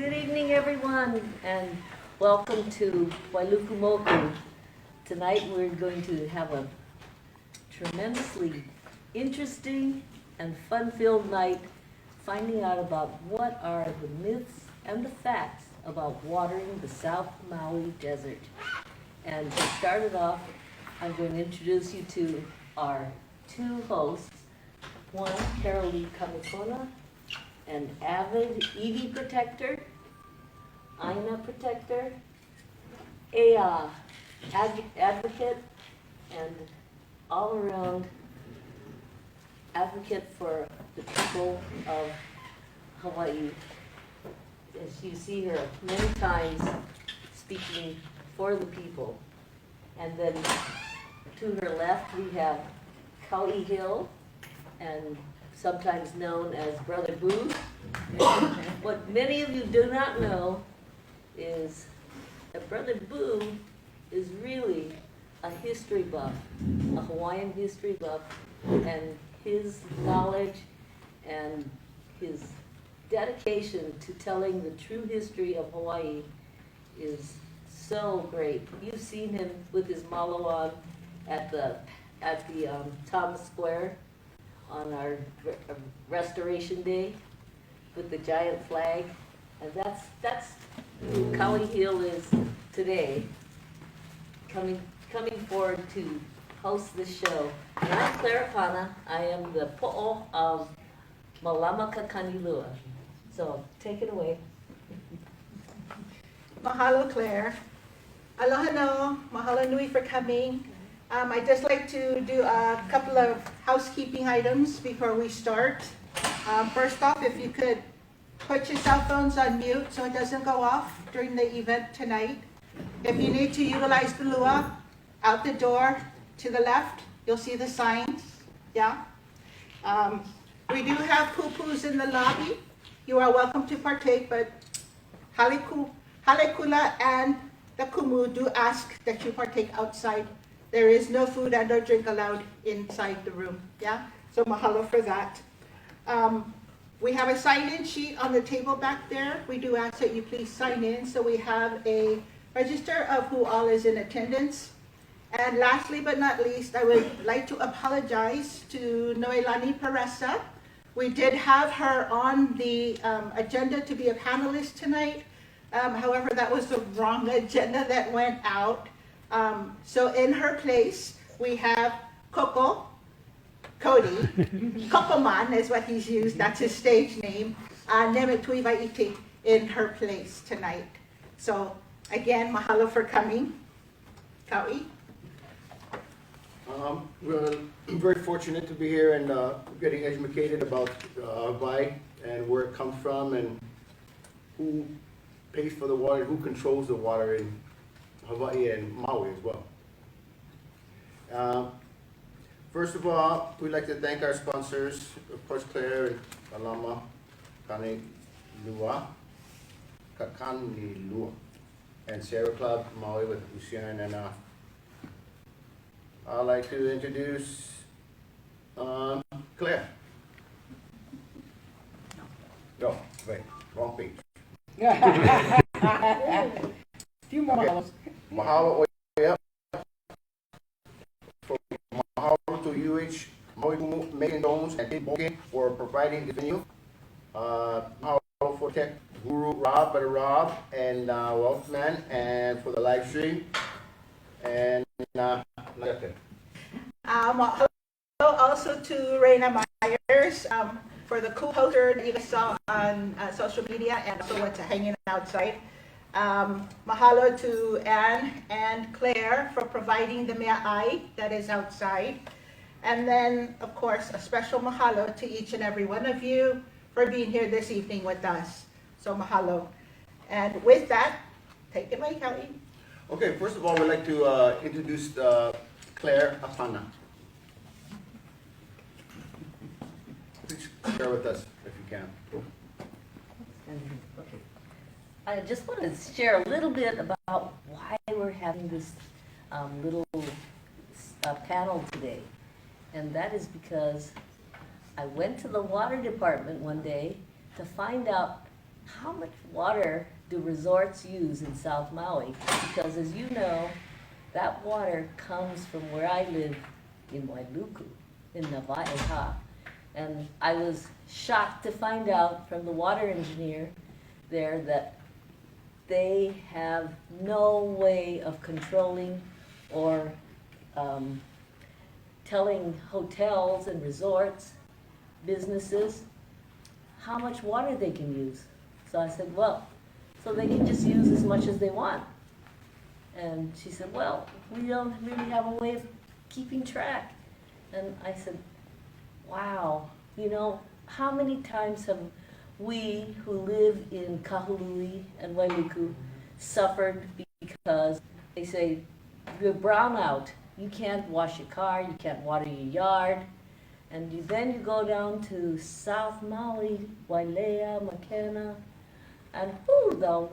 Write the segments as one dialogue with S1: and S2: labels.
S1: Good evening, everyone, and welcome to Wailukumoku. Tonight we're going to have a tremendously interesting and fun-filled night finding out about what are the myths and the facts about watering the South Maui Desert. And to start it off, I'm going to introduce you to our two hosts. One, Carol Lee Kamikona, an avid Evie protector, Aina protector, a advocate, and all-around advocate for the people of Hawaii. As you see her many times speaking for the people. And then to her left, we have Kauai Hill, and sometimes known as Brother Boo. What many of you do not know is that Brother Boo is really a history buff, a Hawaiian history buff, and his knowledge and his dedication to telling the true history of Hawaii is so great. You've seen him with his malo on at the Thomas Square on our Restoration Day with the giant flag, and that's who Kauai Hill is today, coming forward to host this show. And I'm Clara Pana. I am the po'o of Malamaka Kanilua. So take it away.
S2: Mahalo, Claire. Aloha no, mahalo nui for coming. I'd just like to do a couple of housekeeping items before we start. First off, if you could put your cell phones on mute so it doesn't go off during the event tonight. If you need to utilize the lua, out the door to the left, you'll see the signs, yeah? We do have poo-poos in the lobby. You are welcome to partake, but Halekula and the kumu do ask that you partake outside. There is no food and or drink allowed inside the room, yeah? So mahalo for that. We have a sign-in sheet on the table back there. We do ask that you please sign in so we have a register of who all is in attendance. And lastly but not least, I would like to apologize to Noelani Peressa. We did have her on the agenda to be a panelist tonight. However, that was the wrong agenda that went out. So in her place, we have Cody, Kokoman is what he's used, that's his stage name, Nemetui Vaiti in her place tonight. So again, mahalo for coming. Kauai?
S3: We're very fortunate to be here and getting educated about Hawaii and where it comes from and who pays for the water, who controls the water in Hawaii and Maui as well. First of all, we'd like to thank our sponsors, of course, Claire and Alama Kanilua, and Sierra Club Maui with Luciana and Anna. I'd like to introduce Claire. No, wait, wrong page.
S4: Few more mahalos.
S3: Mahalo Oya. Mahalo to UH, Maui Megan Jones, and Dave Boke for providing the venue. Mahalo for Tech Guru Rob, and Wealthman, and for the live stream. And
S2: Hello also to Reina Myers for the cool poster that you guys saw on social media and also what's hanging outside. Mahalo to Anne and Claire for providing the mea'ai that is outside. And then, of course, a special mahalo to each and every one of you for being here this evening with us. So mahalo. And with that, take it away, Kauai.
S3: okay, first of all, we'd like to introduce Claire Apana. Please share with us if you can.
S1: Okay. I just want to share a little bit about why we're having this little panel today. And that is because I went to the water department one day to find out how much water do resorts use in South Maui? Because as you know, that water comes from where I live in Wailuku, in Navaiha. And I was shocked to find out from the water engineer there that they have no way of controlling or telling hotels and resorts, businesses, how much water they can use. So I said, well, so they can just use as much as they want. And she said, well, we don't really have a way of keeping track. And I said, wow, you know, how many times have we who live in Kahului and Wailuku suffered because they say, you're brown out, you can't wash your car, you can't water your yard, and then you go down to South Maui, Wailea, Makena, and the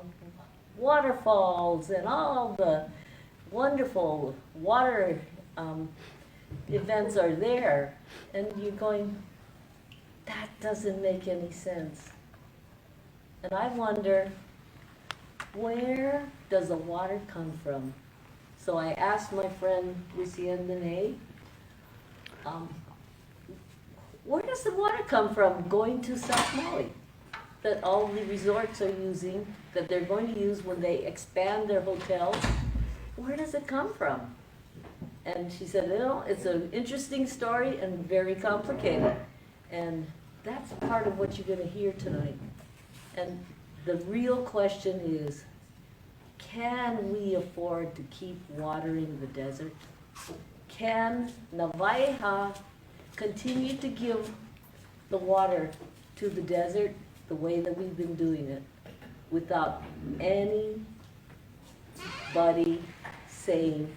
S1: waterfalls and all the wonderful water events are there, and you're going, that doesn't make any sense. And I wonder, where does the water come from? So I asked my friend Lucien Dene, where does the water come from going to South Maui that all the resorts are using, that they're going to use when they expand their hotels? Where does it come from? And she said, you know, it's an interesting story and very complicated. And that's part of what you're going to hear tonight. And the real question is, can we afford to keep watering the desert? Can Navaiha continue to give the water to the desert the way that we've been doing it without anybody saying,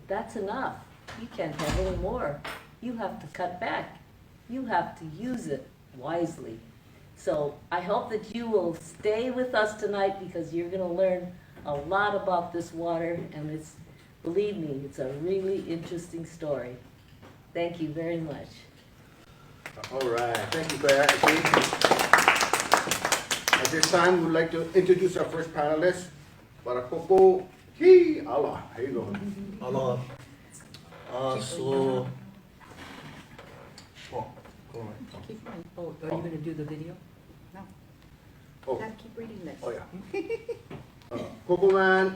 S1: that's enough, you can't have any more, you have to cut back, you have to use it wisely. So I hope that you will stay with us tonight, because you're going to learn a lot about this water, and it's, believe me, it's a really interesting story. Thank you very much.
S3: All right, thank you, Claire. At this time, we'd like to introduce our first panelist, Barakoko Hi Allah. How you going?
S5: Allah. So, oh, go on.
S2: Keep going.
S4: Oh, are you gonna do the video?
S2: No,
S3: Oh,
S2: gotta keep reading this.
S3: oh yeah. Coco Man,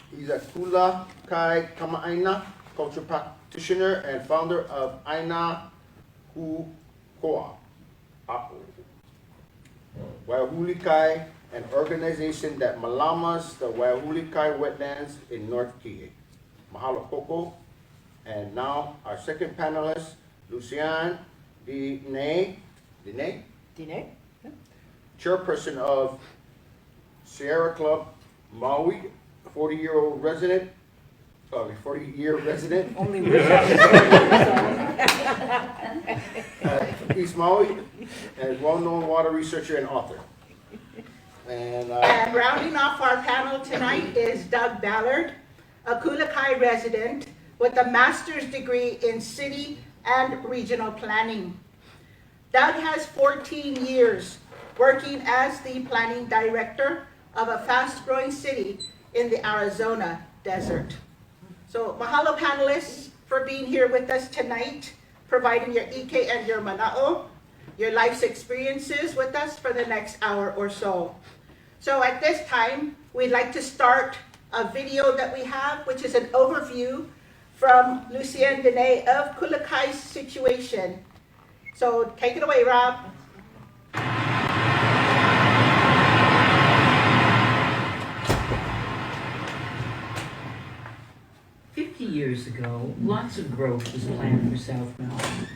S3: he's a Kula Kai Kama'aina, culture practitioner and founder of Aina Kukoa. Waihulikai, an organization that malamas the Waihulikai wetlands in North Kihei. Mahalo Coco. And now our second panelist, Lucian Dine,
S4: Dine?
S3: chairperson of Sierra Club Maui, 40-year resident,
S4: Only we're
S3: East Maui, and well-known water researcher and author. And
S2: And rounding off our panel tonight is Doug Ballard, a Kulakai resident with a master's degree in city and regional planning. Doug has 14 years working as the planning director of a fast-growing city in the Arizona desert. So mahalo panelists for being here with us tonight, providing your ike and your mana'o, your life's experiences with us for the next hour or so. So at this time, we'd like to start a video that we have, which is an overview from Lucien Dene of Kulakai's situation. So take it away, Rob.
S6: 50 years ago, lots of growth was planned for South Maui.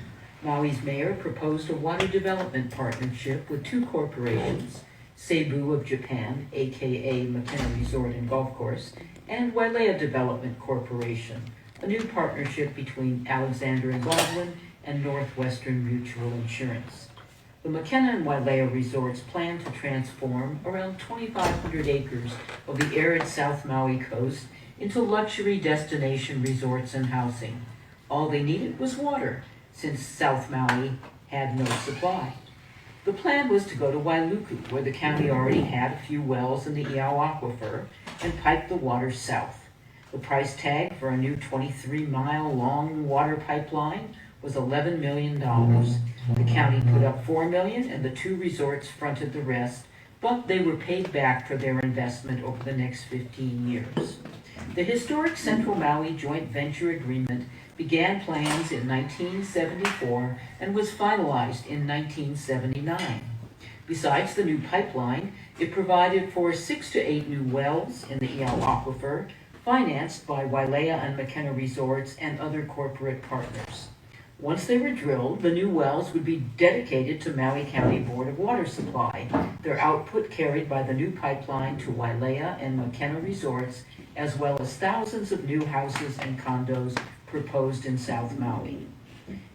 S6: Maui's mayor proposed a water development partnership with two corporations, Seibu of Japan, aka McKenna Resort and Golf Course, and Wailea Development Corporation, a new partnership between Alexander and Baldwin and Northwestern Mutual Insurance. The McKenna and Wailea resorts plan to transform around 2,500 acres of the arid South Maui coast into luxury destination resorts and housing. All they needed was water, since South Maui had no supply. The plan was to go to Wailuku, where the county already had a few wells in the Iao Aquifer, and pipe the water south. The price tag for a new 23-mile-long water pipeline was $11 million. The county put up $4 million, and the two resorts fronted the rest, but they were paid back for their investment over the next 15 years. The historic Central Maui Joint Venture Agreement began plans in 1974 and was finalized in 1979. Besides the new pipeline, it provided for 6 to 8 new wells in the Iao Aquifer, financed by Wailea and McKenna Resorts and other corporate partners. Once they were drilled, the new wells would be dedicated to Maui County Board of Water Supply, their output carried by the new pipeline to Wailea and McKenna Resorts, as well as thousands of new houses and condos proposed in South Maui.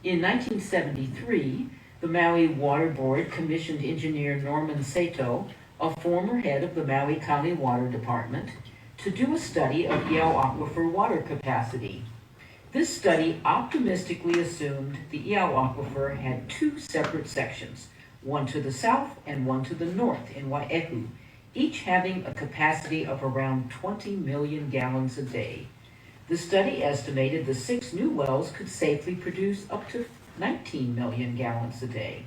S6: In 1973, the Maui Water Board commissioned engineer Norman Sato, a former head of the Maui County Water Department, to do a study of Iao Aquifer water capacity. This study optimistically assumed the Iao Aquifer had two separate sections, one to the south and one to the north in Wai'ehu, each having a capacity of around 20 million gallons a day. The study estimated the 6 new wells could safely produce up to 19 million gallons a day.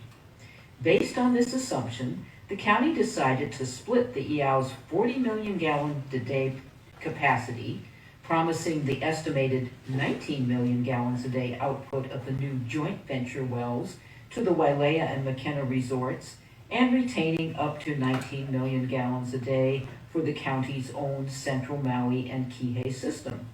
S6: Based on this assumption, the county decided to split the Iao's 40 million gallon a day capacity, promising the estimated 19 million gallons a day output of the new joint venture wells to the Wailea and McKenna resorts, and retaining up to 19 million gallons a day for the county's own Central Maui and Kihei system.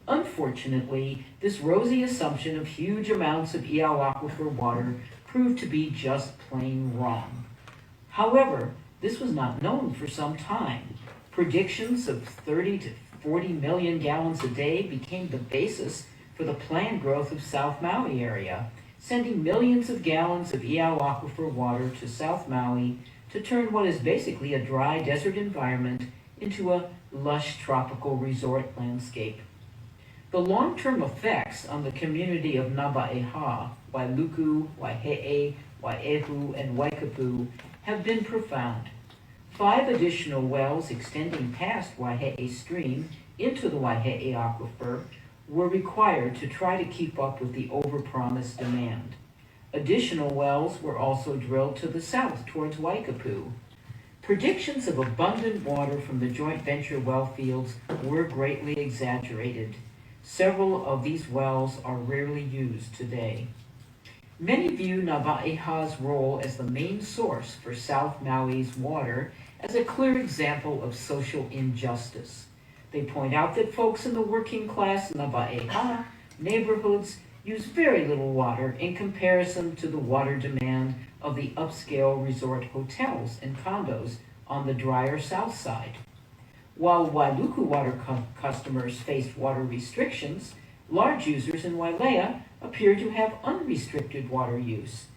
S6: Unfortunately, this rosy assumption of huge amounts of Iao Aquifer water proved to be just plain wrong. However, this was not known for some time. Predictions of 30 to 40 million gallons a day became the basis for the planned growth of South Maui area, sending millions of gallons of Iao Aquifer water to South Maui to turn what is basically a dry desert environment into a lush tropical resort landscape. The long-term effects on the community of Naba'eha, Wailuku, Waihe'e, Wai'ehu, and Waikapu have been profound. 5 additional wells extending past Waihe'e Stream into the Waihe'e Aquifer were required to try to keep up with the overpromised demand. Additional wells were also drilled to the south towards Waikapu. Predictions of abundant water from the joint venture well fields were greatly exaggerated. Several of these wells are rarely used today. Many view Naba'eha's role as the main source for South Maui's water as a clear example of social injustice. They point out that folks in the working class Naba'eha neighborhoods use very little water in comparison to the water demand of the upscale resort hotels and condos on the drier south side. While Wailuku water customers faced water restrictions, large users in Wailea appear to have unrestricted water use.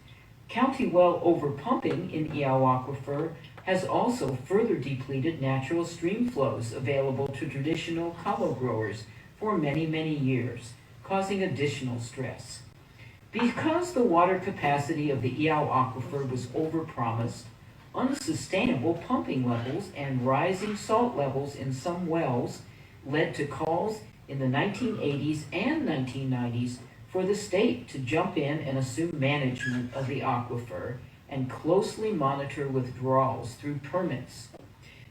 S6: County well overpumping in Iao Aquifer has also further depleted natural stream flows available to traditional kalo growers for many, many years, causing additional stress. Because the water capacity of the Iao Aquifer was overpromised, unsustainable pumping levels and rising salt levels in some wells led to calls in the 1980s and 1990s for the state to jump in and assume management of the aquifer and closely monitor withdrawals through permits.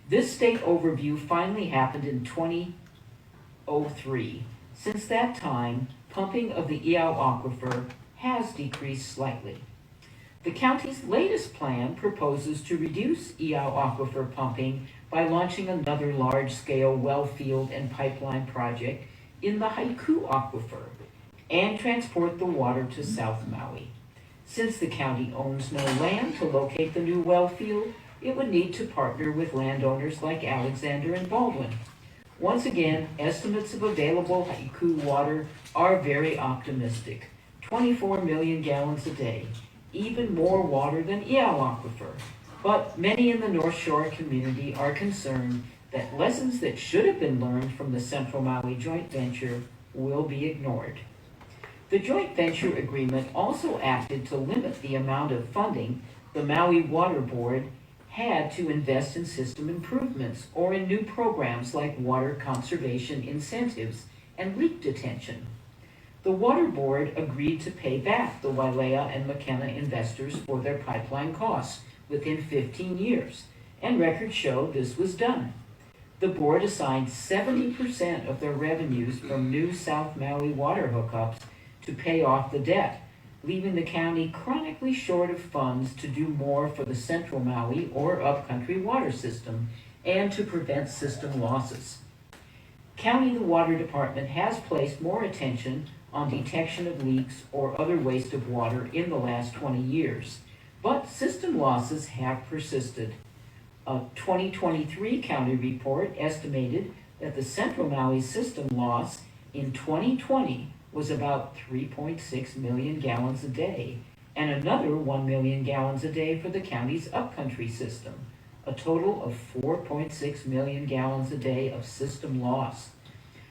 S6: This state overview finally happened in 2003. Since that time, pumping of the Iao Aquifer has decreased slightly. The county's latest plan proposes to reduce Iao Aquifer pumping by launching another large-scale well field and pipeline project in the Haiku Aquifer and transport the water to South Maui. Since the county owns no land to locate the new well field, it would need to partner with landowners like Alexander and Baldwin. Once again, estimates of available Haiku water are very optimistic, 24 million gallons a day, even more water than Iao Aquifer. But many in the North Shore community are concerned that lessons that should have been learned from the Central Maui joint venture will be ignored. The joint venture agreement also acted to limit the amount of funding The Maui Water Board had to invest in system improvements or in new programs like water conservation incentives and leak detention. The Water Board agreed to pay back the Wailea and McKenna investors for their pipeline costs within 15 years, and records show this was done. The board assigned 70% of their revenues from new South Maui water hookups to pay off the debt, leaving the county chronically short of funds to do more for the Central Maui or upcountry water system and to prevent system losses. The Water Department has placed more attention on detection of leaks or other waste of water in the last 20 years, but system losses have persisted. A 2023 county report estimated that the Central Maui system loss in 2020 was about 3.6 million gallons a day, and another 1 million gallons a day for the county's upcountry system, a total of 4.6 million gallons a day of system loss.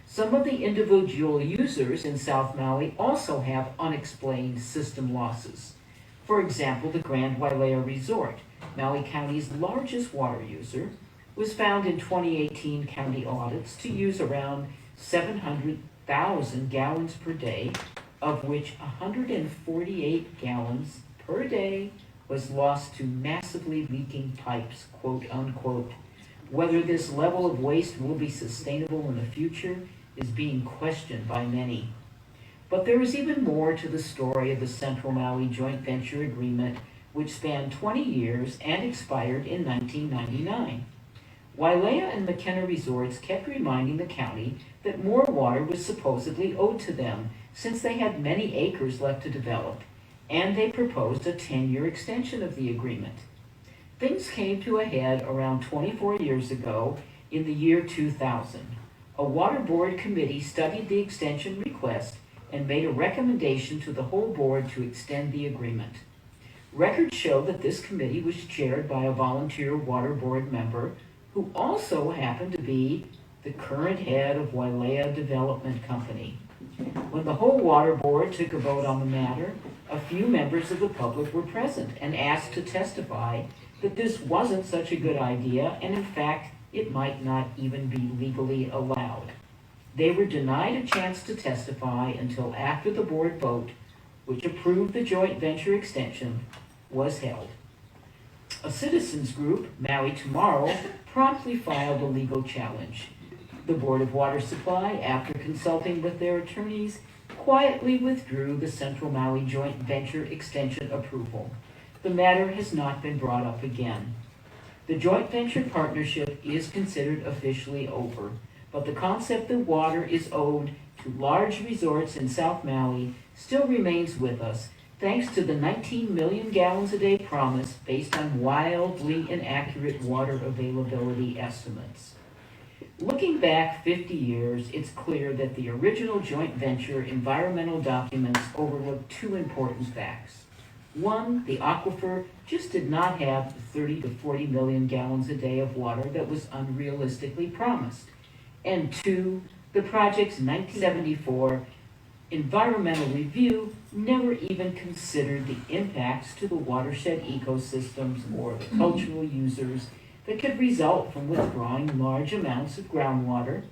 S6: Some of the individual users in South Maui also have unexplained system losses. For example, the Grand Wailea Resort, Maui County's largest water user, was found in 2018 county audits to use around 700,000 gallons per day, of which 148 gallons per day was lost to massively leaking pipes, quote unquote. Whether this level of waste will be sustainable in the future is being questioned by many. But there is even more to the story of the Central Maui Joint Venture Agreement, which spanned 20 years and expired in 1999. Wailea and McKenna Resorts kept reminding the county that more water was supposedly owed to them since they had many acres left to develop, and they proposed a 10-year extension of the agreement. Things came to a head around 24 years ago in the year 2000. A water board committee studied the extension request and made a recommendation to the whole board to extend the agreement. Records show that this committee was chaired by a volunteer water board member who also happened to be the current head of Wailea Development Company. When the whole water board took a vote on the matter, a few members of the public were present and asked to testify that this wasn't such a good idea, and in fact, it might not even be legally allowed. They were denied a chance to testify until after the board vote, which approved the joint venture extension, was held. A citizens group, Maui Tomorrow, promptly filed a legal challenge. The Board of Water Supply, after consulting with their attorneys, quietly withdrew the Central Maui joint venture extension approval. The matter has not been brought up again. The joint venture partnership is considered officially over, but the concept that water is owed to large resorts in South Maui still remains with us, thanks to the 19 million gallons a day promise based on wildly inaccurate water availability estimates. Looking back 50 years, it's clear that the original joint venture environmental documents overlooked two important facts. One, the aquifer just did not have the 30 to 40 million gallons a day of water that was unrealistically promised. And two, the project's 1974 environmental review never even considered the impacts to the watershed ecosystems or the cultural users that could result from withdrawing large amounts of groundwater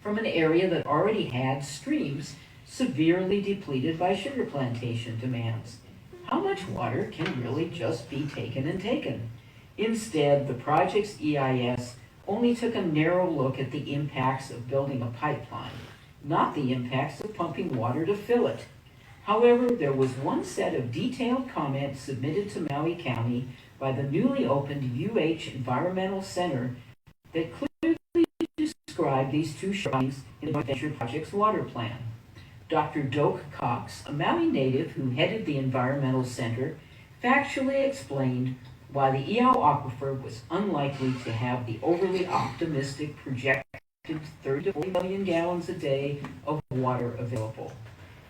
S6: from an area that already had streams severely depleted by sugar plantation demands. How much water can really just be taken and taken? Instead, the project's EIS only took a narrow look at the impacts of building a pipeline, not the impacts of pumping water to fill it. However, there was one set of detailed comments submitted to Maui County by the newly opened UH Environmental Center that clearly described these two shortcomings in the joint venture project's water plan. Dr. Doak Cox, a Maui native who headed the Environmental Center, factually explained why the Iao aquifer was unlikely to have the overly optimistic projected 30 to 40 million gallons a day of water available.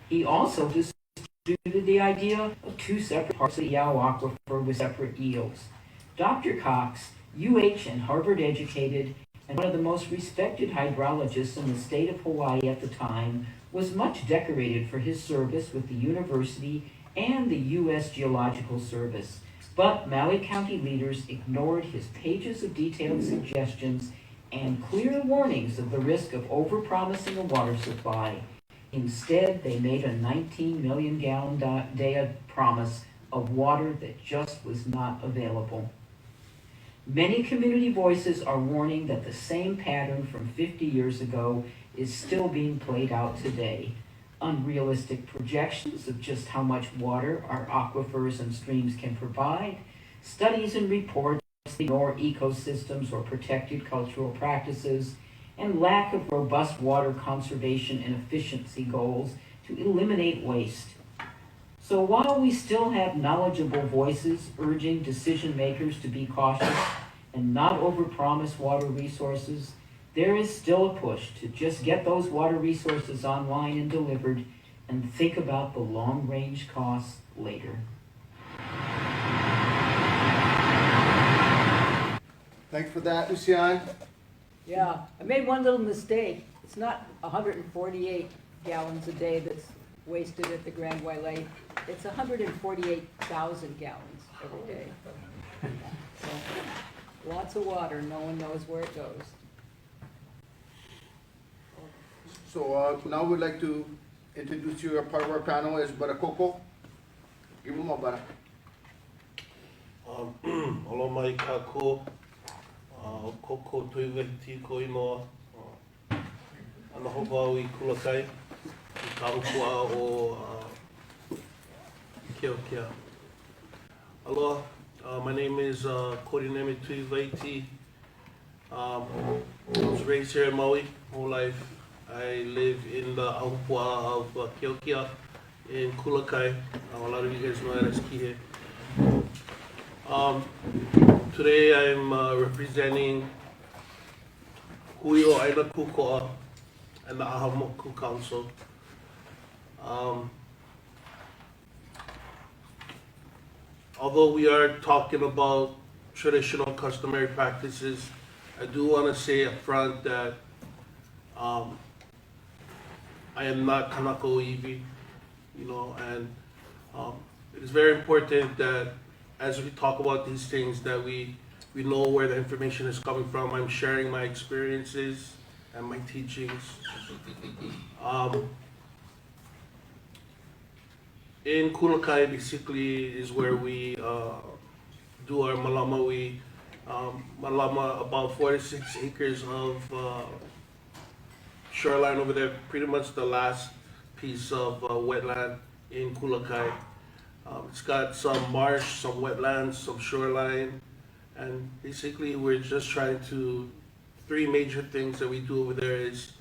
S6: He also disputed the idea of two separate parts of the Iao aquifer with separate yields. Dr. Cox, UH and Harvard educated, and one of the most respected hydrologists in the state of Hawaii at the time, was much decorated for his service with the university and the U.S. Geological Service. But Maui County leaders ignored his pages of detailed suggestions and clear warnings of the risk of overpromising a water supply. Instead, they made a 19 million gallon day promise of water that just was not available. Many community voices are warning that the same pattern from 50 years ago is still being played out today. Unrealistic projections of just how much water our aquifers and streams can provide, studies and reports ignore ecosystems or protected cultural practices, and lack of robust water conservation and efficiency goals to eliminate waste. So while we still have knowledgeable voices urging decision makers to be cautious and not overpromise water resources, there is still a push to just get those water resources online and delivered and think about the long-range costs later.
S3: Thanks for that, Lucian.
S4: Yeah, I made one little mistake. It's not 148 gallons a day that's wasted at the Grand Wailea. It's 148,000 gallons every day. So, lots of water, no one knows where it goes.
S3: So now we'd like to introduce you a part of our panel is Bara Coco. Give him a bara.
S5: Olo mai kako, koko tuiweti ko inoa, ana hopa au I kulakai, I kaupua o Keokea. Aloha, my name is Korineme Tuiwaiti. I was raised here in Maui whole life. I live in the Aupua of Keokea in Kulakai. A lot of you guys know that as Kihe. Today I'm representing Hui o Aina Kukoa and the Ahamoku Council. Although we are talking about traditional customary practices, I do want to say up front that I am not Kanaka Oiwi, and it is very important that as we talk about these things that we know where the information is coming from. I'm sharing my experiences and my teachings. In Kulakai basically is where we do our malama. We malama about 4 to 6 acres of shoreline over there, pretty much the last piece of wetland in Kulakai. It's got some marsh, some wetlands, some shoreline, and basically we're just trying to, 3 major things that we do over there is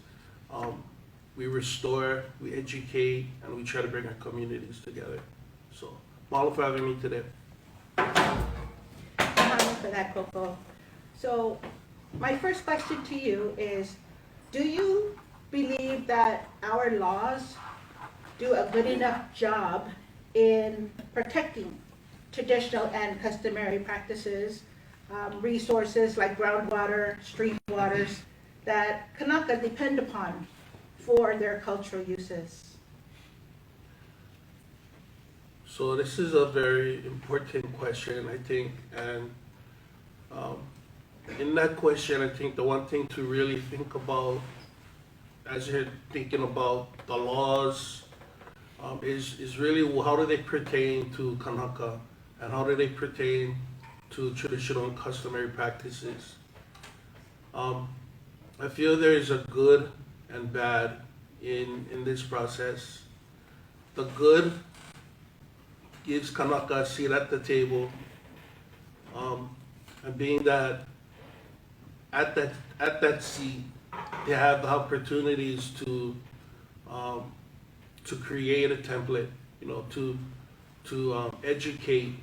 S5: we restore, we educate, and we try to bring our communities together. So, mahalo for having me today.
S2: Mahalo for that, Coco. So, my first question to you is, do you believe that our laws do a good enough job in protecting traditional and customary practices, resources like groundwater, stream waters, that Kanaka depend upon for their cultural uses?
S5: So this is a very important question, I think, and in that question, I think the one thing to really think about as you're thinking about the laws is really how do they pertain to Kanaka and how do they pertain to traditional and customary practices. I feel there is a good and bad in this process. The good gives Kanaka a seat at the table, and being that at that seat they have the opportunities to create a template, to educate,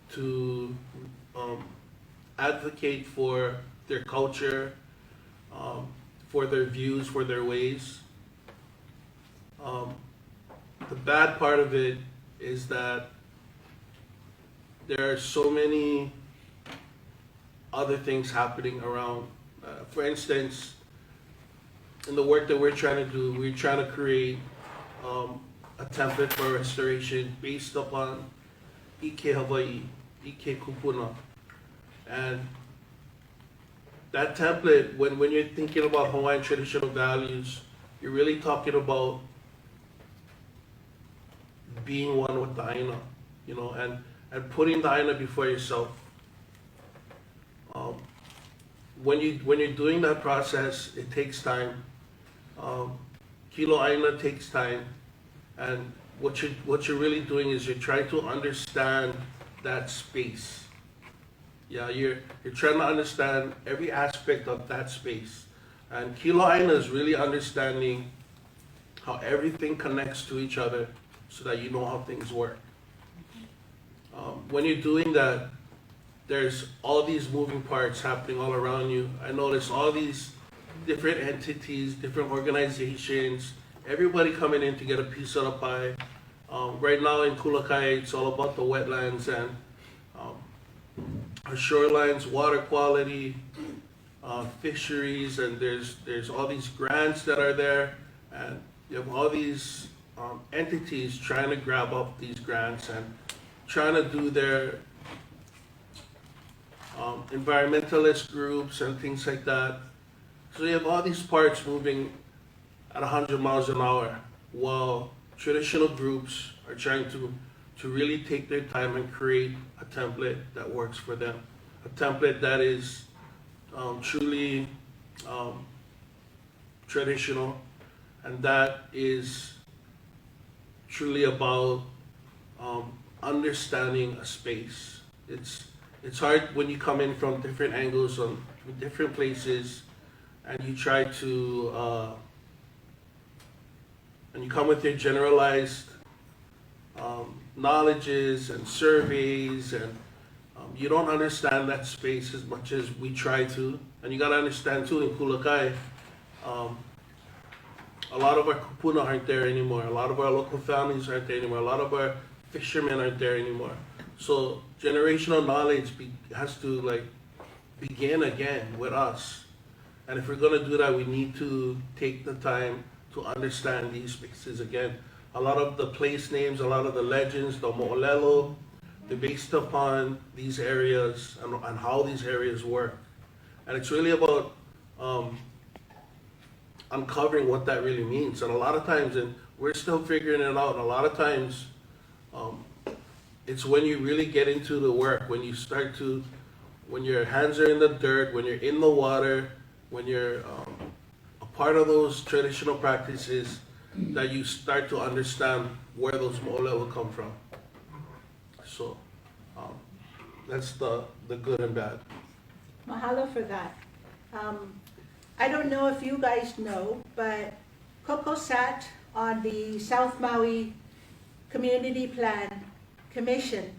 S5: to advocate for their culture, for their views, for their ways. The bad part of it is that there are so many other things happening around. For instance, in the work that we're trying to do, we're trying to create a template for restoration based upon Ike Hawaii, Ike Kupuna. And that template, when you're thinking about Hawaiian traditional values, you're really talking about being one with the Aina, you know, and putting the Aina before yourself. Um, when you're doing that process, it takes time. Kilo Aina takes time, and what you're really doing is you're trying to understand that space. Yeah, you're trying to understand every aspect of that space, and Kilo Aina is really understanding how everything connects to each other, so that you know how things work. When you're doing that, there's all these moving parts happening all around you. I notice all these different entities, different organizations, everybody coming in to get a piece of the pie. Right now in Kulakai, it's all about the wetlands and our shorelines, water quality, fisheries, and there's all these grants that are there, and you have all these entities trying to grab up these grants and trying to do their environmentalist groups and things like that. So you have all these parts moving at 100 miles an hour, while traditional groups are trying to really take their time and create a template that works for them. A template that is truly traditional, and that is truly about understanding a space. It's hard when you come in from different angles, from different places, and you try to and you come with your generalized knowledges and surveys, and you don't understand that space as much as we try to. And you gotta understand too, in Kulakai, a lot of our kupuna aren't there anymore. A lot of our local families aren't there anymore. A lot of our fishermen aren't there anymore. So generational knowledge has to begin again with us. And if we're gonna do that, we need to take the time to understand these spaces again. A lot of the place names, a lot of the legends, the mo'olelo, they're based upon these areas and how these areas work. And it's really about uncovering what that really means. And a lot of times, and we're still figuring it out, and a lot of times, it's when you really get into the work, when you start to, when your hands are in the dirt, when you're in the water, when you're a part of those traditional practices, that you start to understand where those mo'olelo come from. So that's the good and bad.
S2: Mahalo for that. I don't know if you guys know, but Coco sat on the South Maui Community Plan Commission,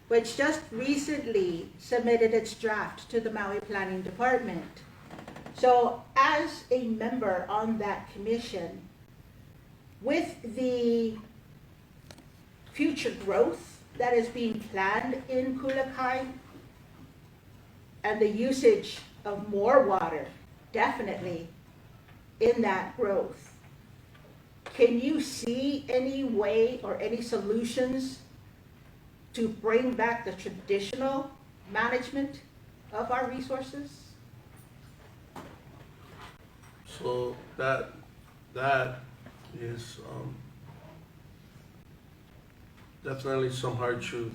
S2: which just recently submitted its draft to the Maui Planning Department. So as a member on that commission, with the future growth that is being planned in Kulakai and the usage of more water, definitely in that growth, can you see any way or any solutions to bring back the traditional management of our resources?
S5: So that is definitely some hard truth.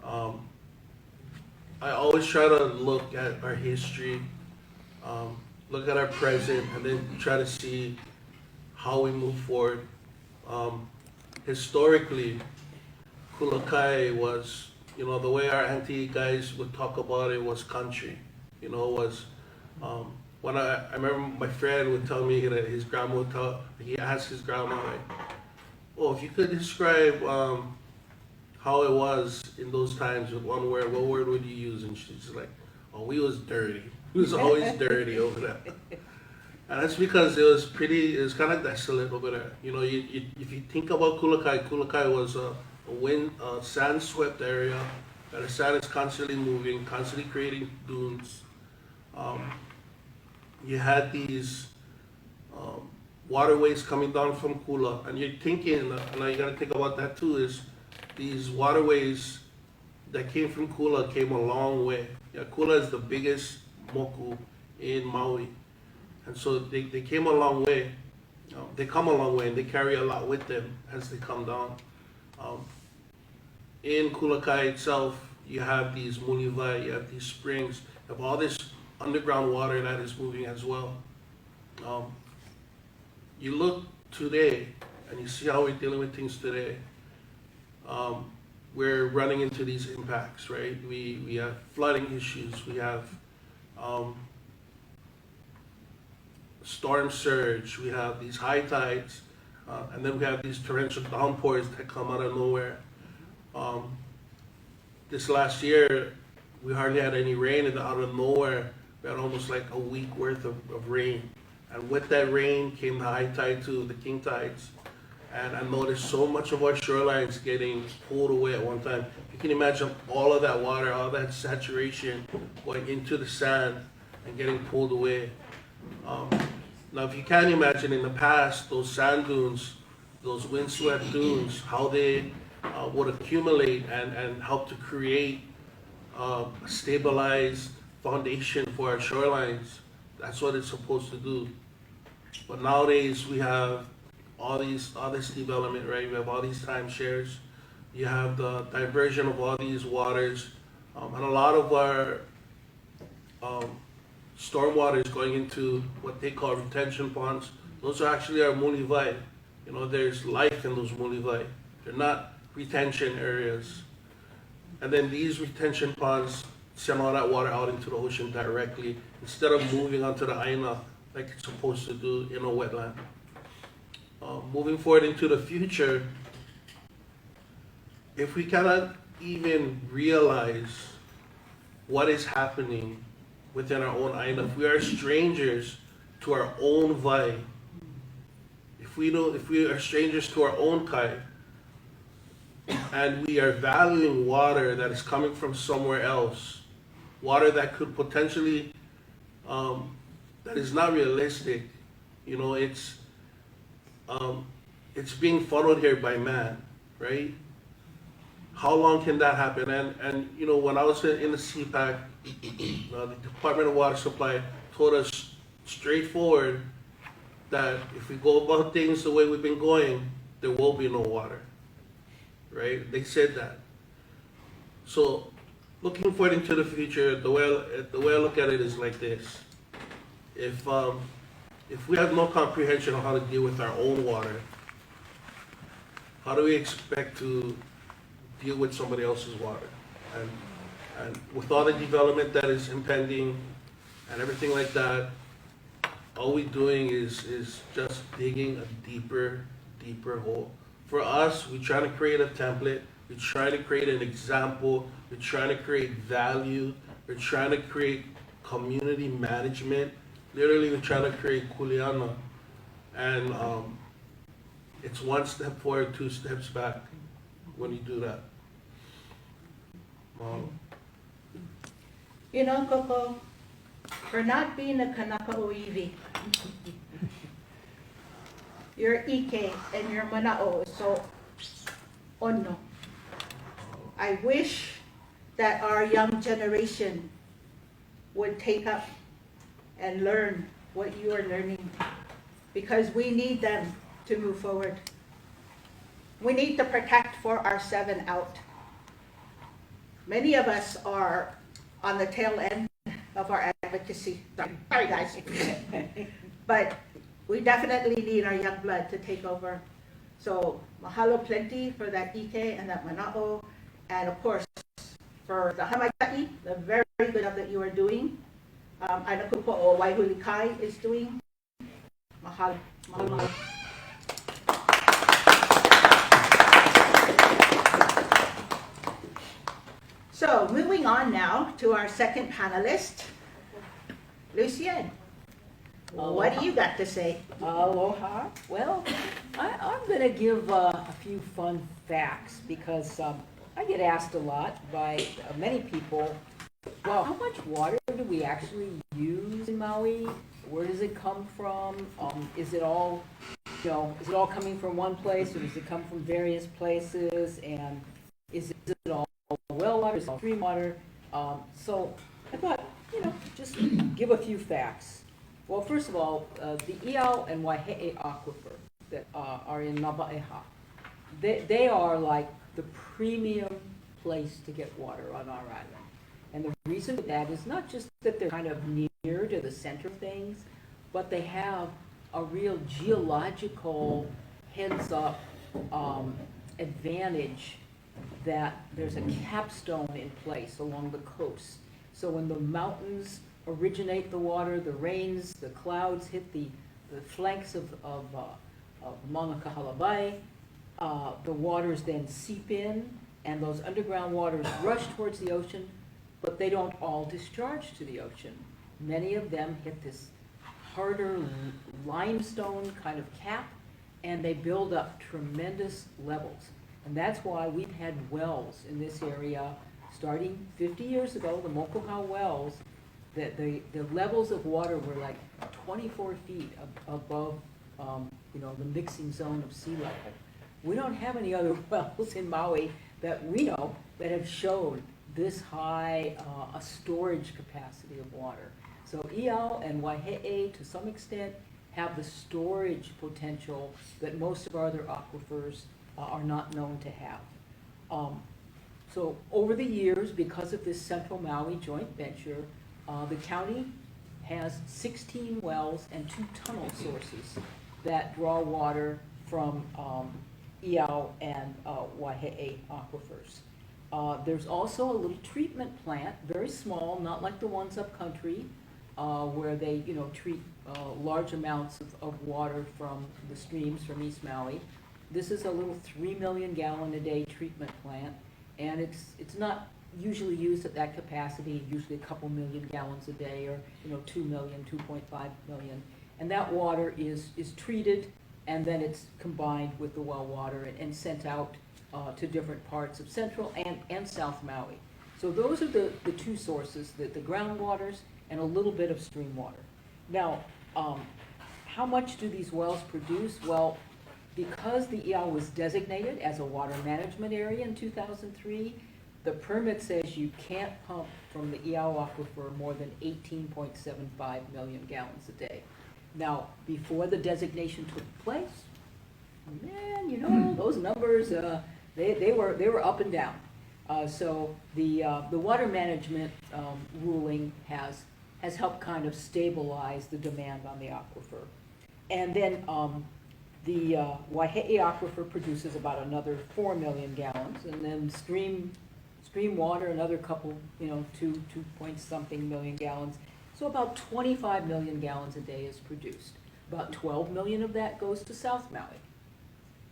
S5: I always try to look at our history, look at our present, and then try to see how we move forward. Historically, Kulakai was, the way our auntie guys would talk about it was country. When I remember my friend would tell me that his grandma he asked his grandma, oh, if you could describe how it was in those times with one word, what word would you use? And she's like, oh, we was dirty. We was always dirty over there. And that's because it was kind of desolate over there. If you think about Kulakai was a sand-swept area, and the sand is constantly moving, constantly creating dunes. You had these waterways coming down from Kula, and you're thinking, and you got to think about that too, is these waterways that came from Kula came a long way. Yeah, Kula is the biggest moku in Maui. And so they came a long way. They come a long way and they carry a lot with them as they come down. Um, in Kulakai itself, you have these mulivai, you have these springs, you have all this underground water that is moving as well. You look today and you see how we're dealing with things today. We're running into these impacts, right? We have flooding issues, we have storm surge, we have these high tides, and then we have these torrential downpours that come out of nowhere. This last year, we hardly had any rain, and out of nowhere, we had almost like a week worth of rain. And with that rain came the high tide too, the king tides. And I noticed so much of our shorelines getting pulled away at one time. You can imagine all of that water, all that saturation going into the sand and getting pulled away. Now, if you can imagine in the past, those sand dunes, those windswept dunes, how they would accumulate and help to create a stabilized foundation for our shorelines. That's what it's supposed to do. But nowadays we have all this development, right? We have all these timeshares. You have the diversion of all these waters, and a lot of our stormwater is going into what they call retention ponds. Those are actually our mulivai. You know, there's life in those mulivai. They're not retention areas. And then these retention ponds send all that water out into the ocean directly instead of moving onto the aina like it's supposed to do in a wetland. Moving forward into the future, if we cannot even realize what is happening within our own aina, if we are strangers to our own vai, if we are strangers to our own kai, and we are valuing water that is coming from somewhere else, water that could potentially, that is not realistic, you know, it's being funneled here by man, right? How long can that happen? And you know, when I was in the CPAC, the Department of Water Supply told us straightforward that if we go about things the way we've been going, there will be no water, right? They said that. So, looking forward into the future, the way I look at it is like this: if we have no comprehension of how to deal with our own water, how do we expect to deal with somebody else's water? And with all the development that is impending and everything like that, all we're doing is just digging a deeper hole. For us, we try to create a template, we try to create an example, we're trying to create value, we're trying to create community management. Literally, we're trying to create kuleana. And it's one step forward, two steps back when you do that.
S2: You know, Coco, for not being a Kanaka Oiwi, your Ike and your Manao is so ono. I wish that our young generation would take up and learn what you are learning, because we need them to move forward. We need to protect for our 7 out. Many of us are on the tail end of our advocacy. Sorry guys. But we definitely need our young blood to take over. So mahalo plenty for that Ike and that Manao, and of course for the Hamaitai, the very good job that you are doing. I know po Waihuli Kai is doing. Mahalo. Mahalo. So moving on now to our second panelist, Lucien. What do you got to say?
S4: Aloha. Well, I'm going to give a few fun facts because I get asked a lot by many people, well, how much water do we actually use in Maui? Where does it come from? Is it all, is it all coming from one place, or does it come from various places? And is it all well water? there's stream water. So I thought, just give a few facts. Well, first of all, the Iao and Waihe'e aquifer that are in Nava'eha, they are like the premium place to get water on our island. And the reason for that is not just that they're kind of near to the center of things, but they have a real geological heads-up advantage that there's a capstone in place along the coast. So when the mountains originate the water, the rains, the clouds hit the flanks of Mauna Kahalabai, the waters then seep in, and those underground waters rush towards the ocean, but they don't all discharge to the ocean. Many of them hit this harder limestone kind of cap, and they build up tremendous levels. And that's why we've had wells in this area starting 50 years ago, the Mokoha wells, that the levels of water were like 24 feet above, the mixing zone of sea level. We don't have any other wells in Maui that we know that have shown this high a storage capacity of water. So Iao and Waihe'e, to some extent, have the storage potential that most of our other aquifers are not known to have. So over the years, because of this Central Maui joint venture, the county has 16 wells and 2 tunnel sources that draw water from Iao and Waihe'e aquifers. There's also a little treatment plant, very small, not like the ones up country, where they, treat large amounts of water from the streams from East Maui. This is a little 3 million gallon a day treatment plant, and it's not usually used at that capacity, usually a couple million gallons a day, or 2 million, 2.5 million. And that water is treated, and then it's combined with the well water and sent out to different parts of Central and South Maui. So those are the 2 sources, the groundwaters and a little bit of stream water. Now, how much do these wells produce? Well, because the Iao was designated as a water management area in 2003, the permit says you can't pump from the Iao aquifer more than 18.75 million gallons a day. Now, before the designation took place, man, those numbers, they were up and down. So the water management ruling has helped kind of stabilize the demand on the aquifer. And then the Waihe'e aquifer produces about another 4 million gallons, and then stream water another couple, 2 point something million gallons. So about 25 million gallons a day is produced. About 12 million of that goes to South Maui.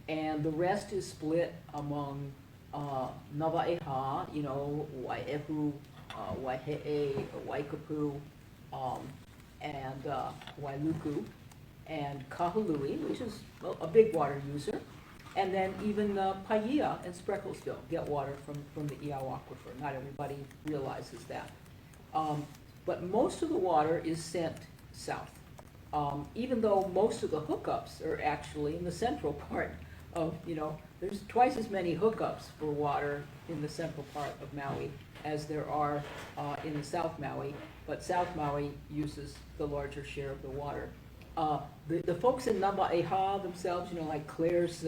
S4: And the rest is split among Nava'eha, Wai'ehu, Waihe'e, Waikapu, and Wailuku, and Kahului, which is a big water user. And then even Paia and Sprecklesville get water from the Iao aquifer. Not everybody realizes that. But most of the water is sent south, even though most of the hookups are actually in the central part of, there's twice as many hookups for water in the central part of Maui as there are in the South Maui, but South Maui uses the larger share of the water. The folks in Nava'eha themselves, like Claire's,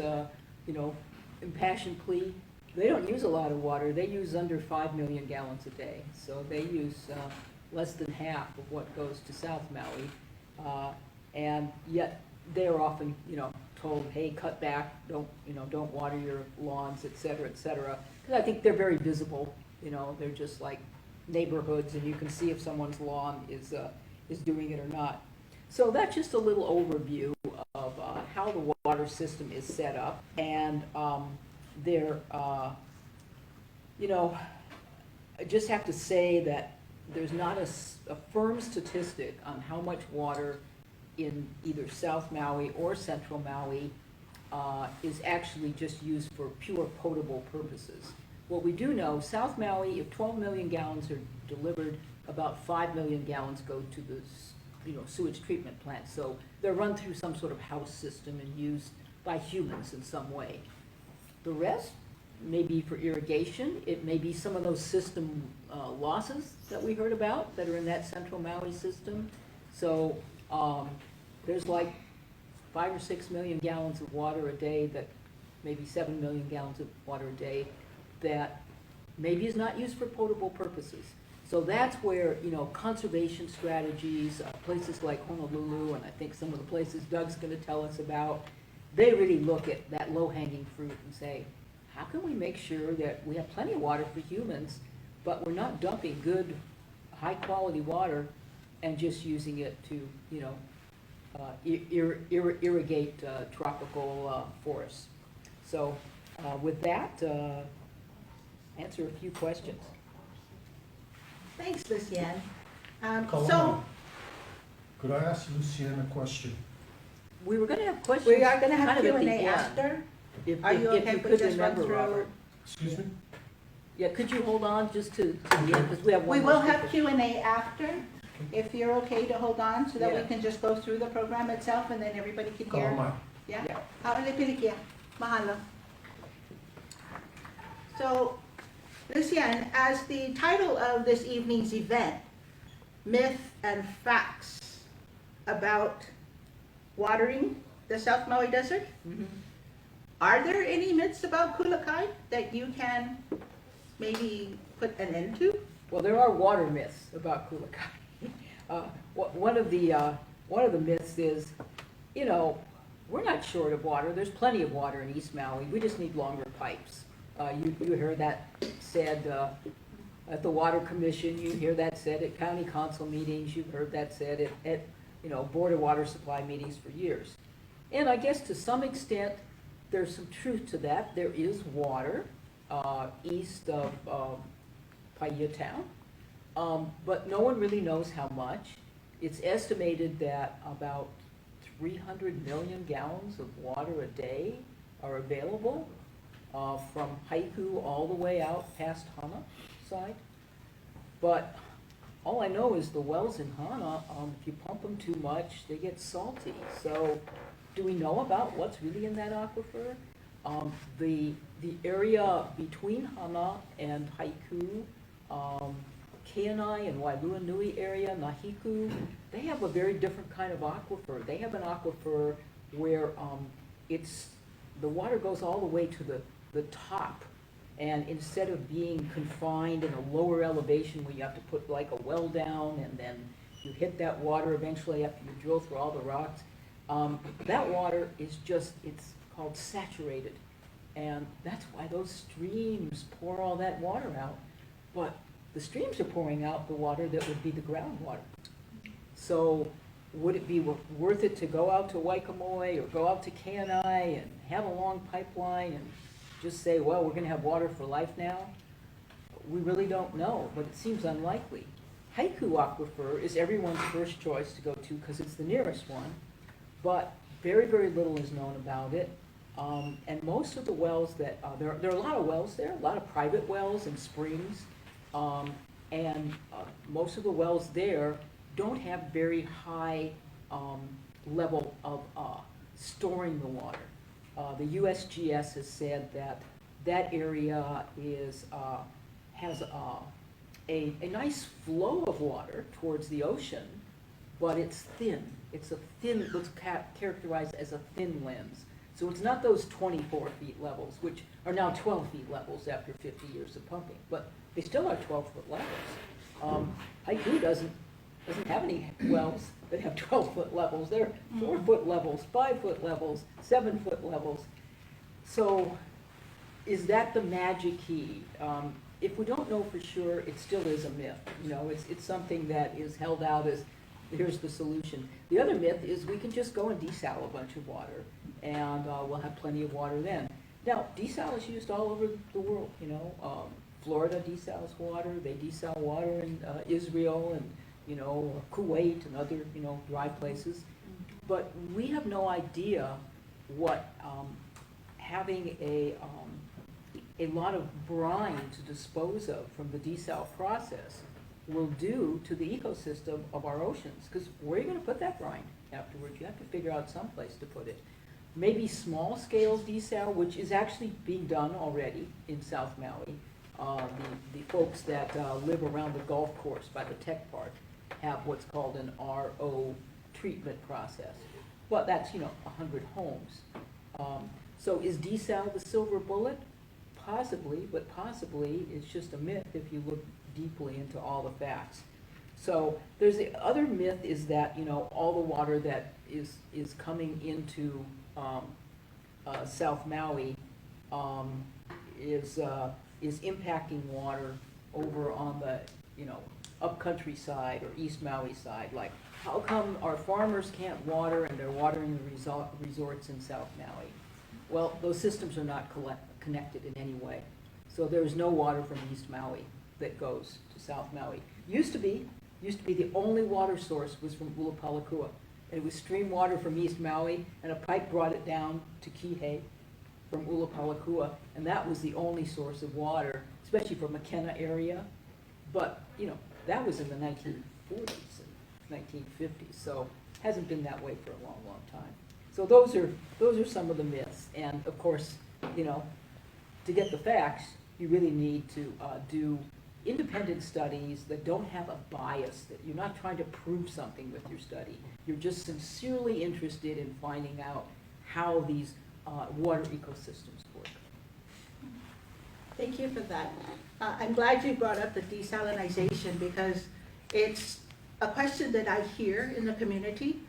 S4: impassioned plea, they don't use a lot of water. They use under 5 million gallons a day. So they use less than half of what goes to South Maui. And yet they're often, told, hey, cut back, don't water your lawns, et cetera, et cetera. Because I think they're very visible. They're just like neighborhoods, and you can see if someone's lawn is doing it or not. So that's just a little overview of how the water system is set up. And I just have to say that there's not a firm statistic on how much water in either South Maui or Central Maui is actually just used for pure potable purposes. What we do know, South Maui, if 12 million gallons are delivered, about 5 million gallons go to the sewage treatment plant. So they're run through some sort of house system and used by humans in some way. The rest, maybe for irrigation, it may be some of those system losses that we heard about that are in that central Maui system. So there's like 5 or 6 million gallons of water a day that, maybe 7 million gallons of water a day that maybe is not used for potable purposes. So that's where, you know, conservation strategies, places like Honolulu, and I think some of the places Doug's gonna tell us about, they really look at that low-hanging fruit and say, how can we make sure that we have plenty of water for humans, but we're not dumping good, high-quality water and just using it to, you know, irrigate tropical forests. So with that, answer a few questions.
S2: Thanks, Lucienne.
S7: Kalama, could I ask Lucienne a question?
S4: We were gonna have questions.
S2: We are gonna have
S4: kind of at the
S2: Q&A
S4: end.
S2: after.
S4: If
S2: Are you
S4: if
S2: okay
S4: you
S2: if we
S4: could
S2: just run
S4: remember,
S2: through?
S4: Robert.
S7: Excuse me?
S4: Yeah, could you hold on just to the end, because we have one
S2: We
S4: more
S2: will have
S4: speaker.
S2: Q&A after, if you're okay to hold on, so that we
S4: Yeah.
S2: can just go through the program itself and then everybody can hear.
S7: Kalama.
S2: Yeah?
S4: Yeah.
S2: Haole pilikia. Mahalo. So, Lucienne, as the title of this evening's event, Myth and Facts about watering the South Maui Desert,
S4: Mhm.
S2: are there any myths about Kulakai that you can maybe put an end to?
S4: Well, there are water myths about Kulakai. One of the myths is, you know, we're not short of water. There's plenty of water in East Maui. We just need longer pipes. You heard that said at the Water Commission. You hear that said at county council meetings. You've heard that said at you know, Board of Water Supply meetings for years. And I guess to some extent, there's some truth to that. There is water east of Paia Town, but no one really knows how much. It's estimated that about 300 million gallons of water a day are available from Haiku all the way out past Hana side. But all I know is the wells in Hana, if you pump them too much, they get salty. So do we know about what's really in that aquifer? The area between Hana and Haiku, Keanai and Wailua Nui area, Nahiku, they have a very different kind of aquifer. They have an aquifer where the water goes all the way to the top. And instead of being confined in a lower elevation where you have to put like a well down and then you hit that water eventually after you drill through all the rocks, that water is just, it's called saturated. And that's why those streams pour all that water out. But the streams are pouring out the water that would be the groundwater. So would it be worth it to go out to Waikamoe or go out to Keanai and have a long pipeline and just say, well, we're gonna have water for life now? We really don't know, but it seems unlikely. Haiku Aquifer is everyone's first choice to go to because it's the nearest one, but very, very little is known about it. And most of the wells that, there are a lot of wells there, a lot of private wells and springs, and most of the wells there don't have very high level of storing the water. The USGS has said that that area has a nice flow of water towards the ocean, but it's thin. It's a thin, what's characterized as a thin lens. So it's not those 24 feet levels, which are now 12 feet levels after 50 years of pumping, but they still are 12-foot levels. Haiku doesn't have any wells that have 12-foot levels. They're 4-foot levels, 5-foot levels, 7-foot levels. So is that the magic key? If we don't know for sure, it still is a myth. You know, it's something that is held out as, here's the solution. The other myth is we can just go and desal a bunch of water, and we'll have plenty of water then. Now, desal is used all over the world, you know. Florida desals water, they desal water in Israel and, you know, Kuwait and other, you know, dry places. But we have no idea what having a lot of brine to dispose of from the desal process will do to the ecosystem of our oceans. Because where are you going to put that brine afterwards? You have to figure out some place to put it. maybe small-scale desal, which is actually being done already in South Maui. The folks that live around the golf course by the tech park have what's called an RO treatment process. But that's, 100 homes. So is desal the silver bullet? Possibly, but possibly it's just a myth if you look deeply into all the facts. So there's the other myth is that, all the water that is coming into South Maui is impacting water over on the, upcountry side or East Maui side. Like, how come our farmers can't water and they're watering the resorts in South Maui? Well, those systems are not connected in any way. So there is no water from East Maui that goes to South Maui. Used to be the only water source was from Ulapalakua. And it was stream water from East Maui, and a pipe brought it down to Kihei from Ulapalakua, and that was the only source of water, especially for McKenna area. But, that was in the 1940s and 1950s, so hasn't been that way for a long, long time. So those are some of the myths, and of course, to get the facts, you really need to do independent studies that don't have a bias, that you're not trying to prove something with your study. You're just sincerely interested in finding out how these water ecosystems work.
S2: Thank you for that. I'm glad you brought up the desalinization because it's a question that I hear in the community,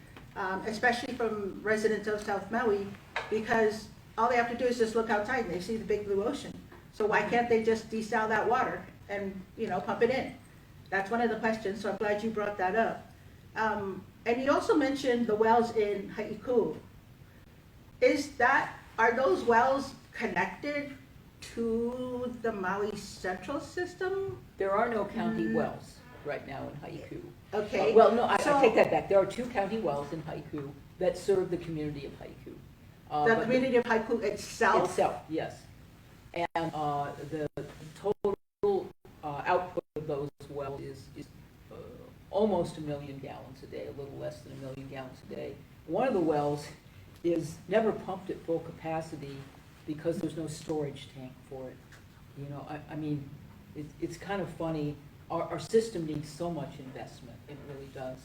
S2: especially from residents of South Maui, because all they have to do is just look outside and they see the big blue ocean. So why can't they just desal that water and, pump it in? That's one of the questions, so I'm glad you brought that up. And you also mentioned the wells in Haiku. Are those wells connected to the Maui Central system?
S4: There are no county wells right now in Haiku.
S2: Okay.
S4: Well, no, I
S2: So-
S4: take that back. There are 2 county wells in Haiku that serve the community of Haiku.
S2: The
S4: But
S2: community of Haiku itself?
S4: Itself, yes. And the total output of those wells is almost 1 million gallons a day, a little less than 1 million gallons a day. One of the wells is never pumped at full capacity because there's no storage tank for it. I mean, it's kind of funny. Our system needs so much investment. It really does,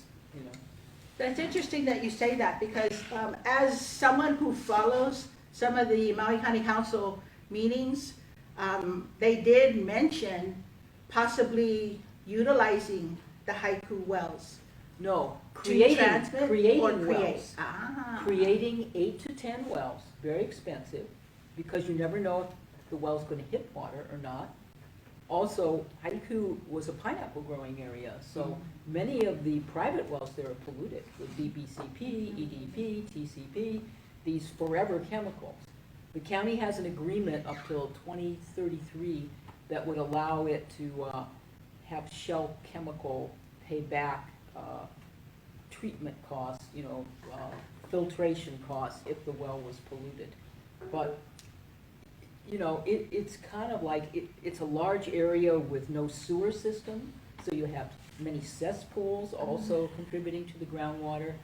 S2: That's interesting that you say that because as someone who follows some of the Maui County Council meetings, they did mention possibly utilizing the Haiku wells.
S4: No,
S2: To transmit or
S4: creating
S2: create?
S4: wells. Creating 8 to 10 wells, very expensive, because you never know if the well's gonna hit water or not. Also, Haiku was a pineapple growing area, so many of the private wells there are polluted with BBCP, EDP, TCP, these forever chemicals. The county has an agreement up till 2033 that would allow it to have Shell Chemical pay back treatment costs, filtration costs if the well was polluted. But, it's kind of like, it's a large area with no sewer system, so you have many cesspools also contributing to the groundwater.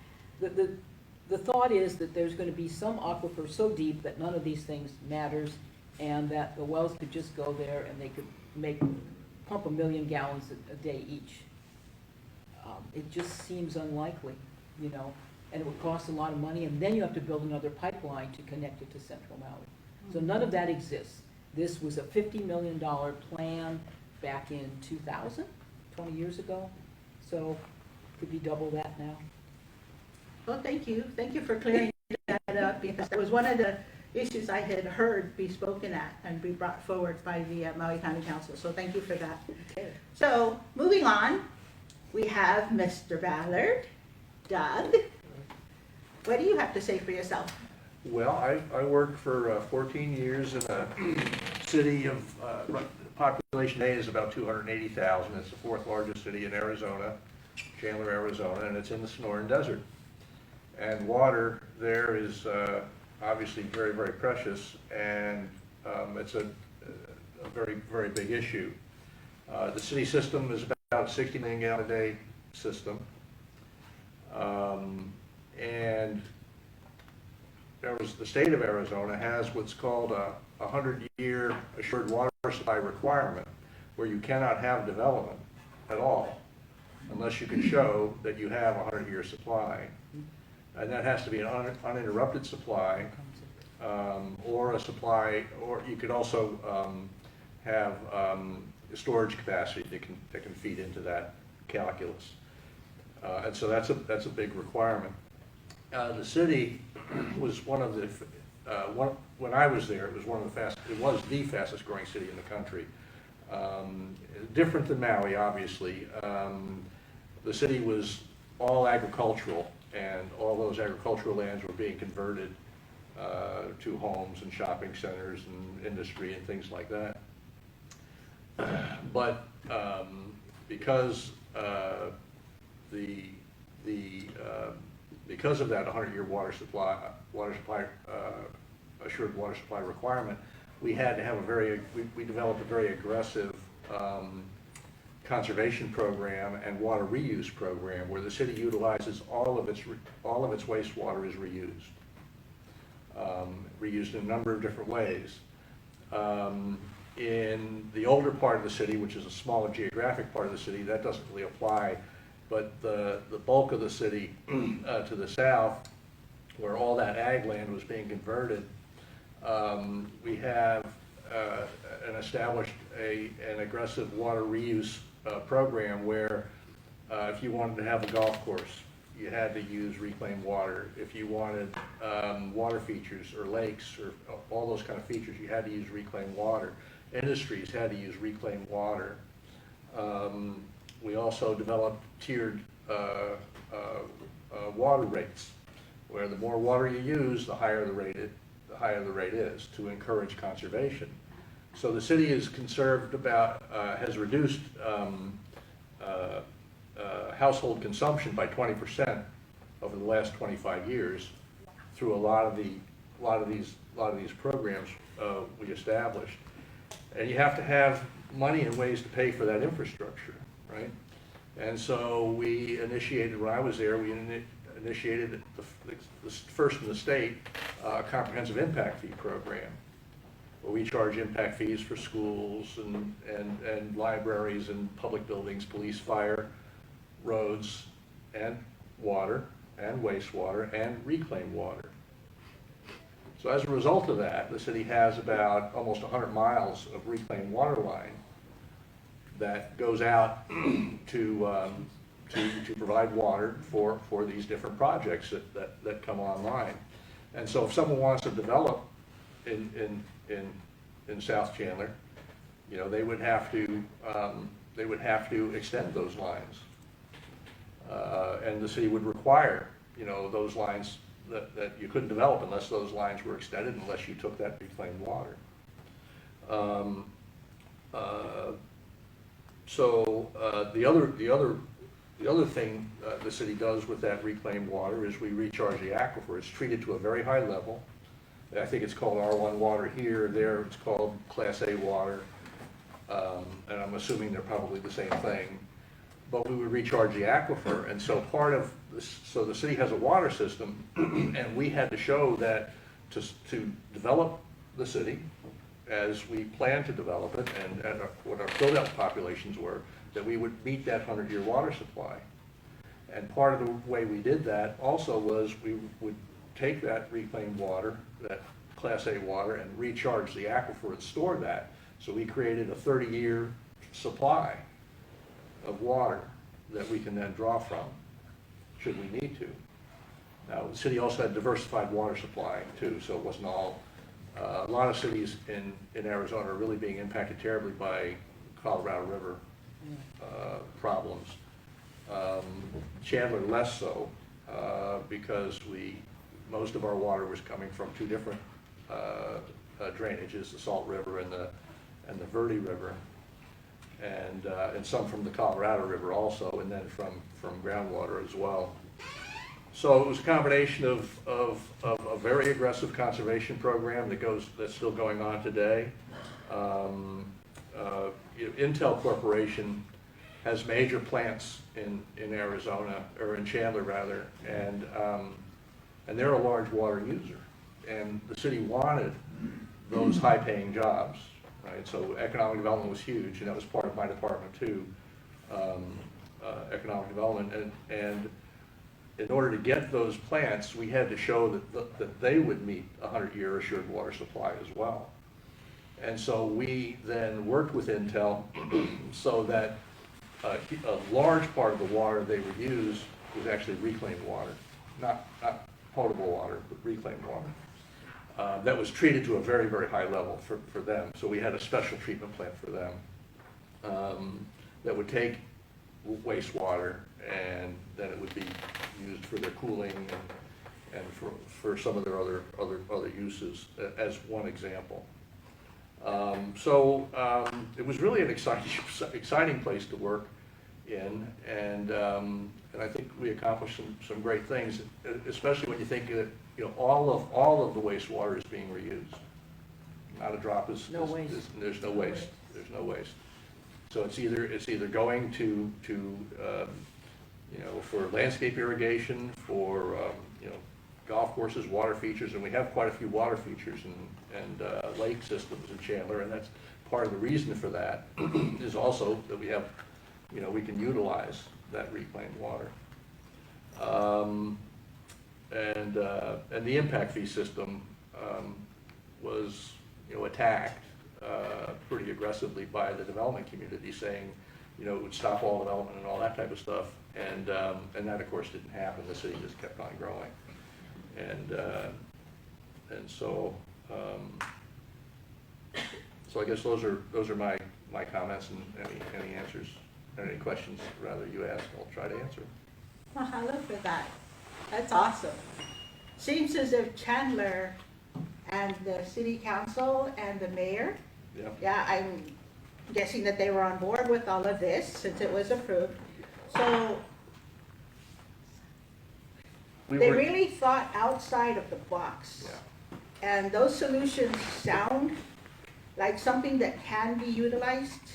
S4: The thought is that there's going to be some aquifer so deep that none of these things matters, and that the wells could just go there and they could pump 1 million gallons a day each. It just seems unlikely, and it would cost a lot of money, and then you have to build another pipeline to connect it to Central Maui. So none of that exists. This was a $50 million plan back in 2000, 20 years ago, so could be double that now.
S2: Well, thank you. Thank you for clearing that up because that was one of the issues I had heard be spoken at and be brought forward by the Maui County Council. So thank you for that.
S4: Okay.
S2: So moving on, we have Mr. Ballard. Doug, what do you have to say for yourself?
S8: Well, I worked for 14 years in a city of, population today is about 280,000. It's the 4th largest city in Arizona, Chandler, Arizona, and it's in the Sonoran Desert. And water there is obviously very, very precious, and it's a very, very big issue. The city system is about 60 million gallon a day system. And the state of Arizona has what's called a 100-year assured water supply requirement, where you cannot have development at all unless you can show that you have a 100-year supply. And that has to be an uninterrupted supply, or a supply, or you could also have storage capacity that can feed into that calculus. And so that's a big requirement. The city was one of the when I was there, it was the fastest growing city in the country. Different than Maui, obviously. The city was all agricultural, and all those agricultural lands were being converted to homes and shopping centers and industry and things like that. But because because of that 100-year assured water supply requirement, we had to have we developed a very aggressive conservation program and water reuse program, where the city utilizes all of its wastewater is reused. Reused in a number of different ways. In the older part of the city, which is a smaller geographic part of the city, that doesn't really apply. But the bulk of the city to the south, where all that ag land was being converted, we have established an aggressive water reuse program where if you wanted to have a golf course, you had to use reclaimed water. If you wanted water features or lakes or all those kind of features, you had to use reclaimed water. Industries had to use reclaimed water. We also developed tiered water rates, where the more water you use, the higher the rate is, to encourage conservation. So the city is conserved has reduced household consumption by 20% over the last 25 years through a lot of these programs we established. And you have to have money and ways to pay for that infrastructure, right? And so we initiated, when I was there, we initiated the first in the state comprehensive impact fee program, where we charge impact fees for schools and libraries and public buildings, police, fire, roads, and water, and wastewater, and reclaimed water. So as a result of that, the city has about almost 100 miles of reclaimed water line that goes out to provide water for these different projects that come online. And so if someone wants to develop in South Chandler, they would have to extend those lines. And the city would require, those lines that you couldn't develop unless those lines were extended, unless you took that reclaimed water. The other thing the city does with that reclaimed water is we recharge the aquifer. It's treated to a very high level. I think it's called R1 water here. There it's called Class A water, and I'm assuming they're probably the same thing. But we would recharge the aquifer, and so so the city has a water system, and we had to show that to develop the city as we planned to develop it, and what our build-out populations were, that we would meet that 100-year water supply. And part of the way we did that also was we would take that reclaimed water, that Class A water, and recharge the aquifer and store that. So we created a 30-year supply of water that we can then draw from, should we need to. Now, the city also had diversified water supply too, so it wasn't all, a lot of cities in Arizona are really being impacted terribly by Colorado River problems. Chandler less so, because most of our water was coming from two different drainages, the Salt River and the Verde River, and some from the Colorado River also, and then from groundwater as well. So it was a combination of a very aggressive conservation program that's still going on today. Intel Corporation has major plants in Arizona, or in Chandler rather, and they're a large water user. and the city wanted those high-paying jobs, right? So economic development was huge, and that was part of my department too, economic development. And in order to get those plants, we had to show that they would meet a 100-year assured water supply as well. And so we then worked with Intel so that a large part of the water they would use was actually reclaimed water, not potable water, but reclaimed water. That was treated to a very, very high level for them. So we had a special treatment plant for them that would take wastewater, and then it would be used for their cooling and for some of their other uses, as one example. It was really an exciting place to work in, and I think we accomplished some great things, especially when you think that all of the wastewater is being reused. Not a drop is
S4: No waste.
S8: there's no waste. There's no waste. So it's either going to for landscape irrigation, for golf courses, water features, and we have quite a few water features and lake systems in Chandler, and that's part of the reason for that is also that we have, we can utilize that reclaimed water. And the impact fee system was, attacked pretty aggressively by the development community, saying, it would stop all development and all that type of stuff, and that of course didn't happen. The city just kept on growing, and so I guess those are my comments, and any answers, any questions rather you ask, I'll try to answer.
S2: Mahalo for that. That's awesome. Seems as if Chandler and the city council and the mayor,
S8: Yeah.
S2: I'm guessing that they were on board with all of this since it was approved. So they really thought outside of the box.
S8: Yeah.
S2: And those solutions sound like something that can be utilized.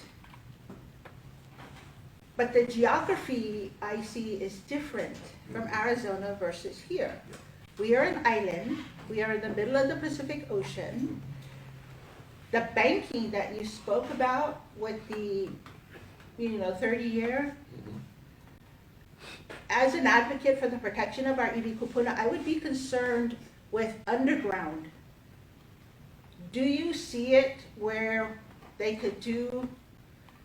S2: But the geography I see is different from Arizona versus here. We are an island. We are in the middle of the Pacific Ocean. The banking that you spoke about with the 30-year, as an advocate for the protection of our iwi kupuna, I would be concerned with underground. Do you see it where they could do,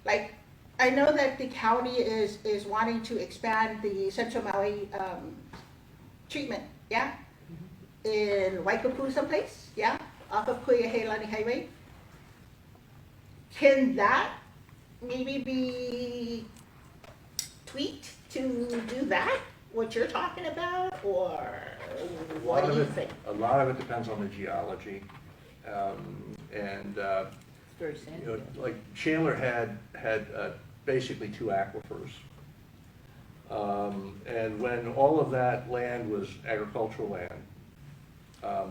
S2: like, I know that the county is wanting to expand the Central Maui treatment, yeah? In Waikapu someplace, yeah? Off of Kuiaheilani Highway. Can that maybe be tweaked to do that, what you're talking about, or what do you think?
S8: A lot of it depends on the geology,
S4: Very sandy.
S8: like Chandler had basically two aquifers. And when all of that land was agricultural land,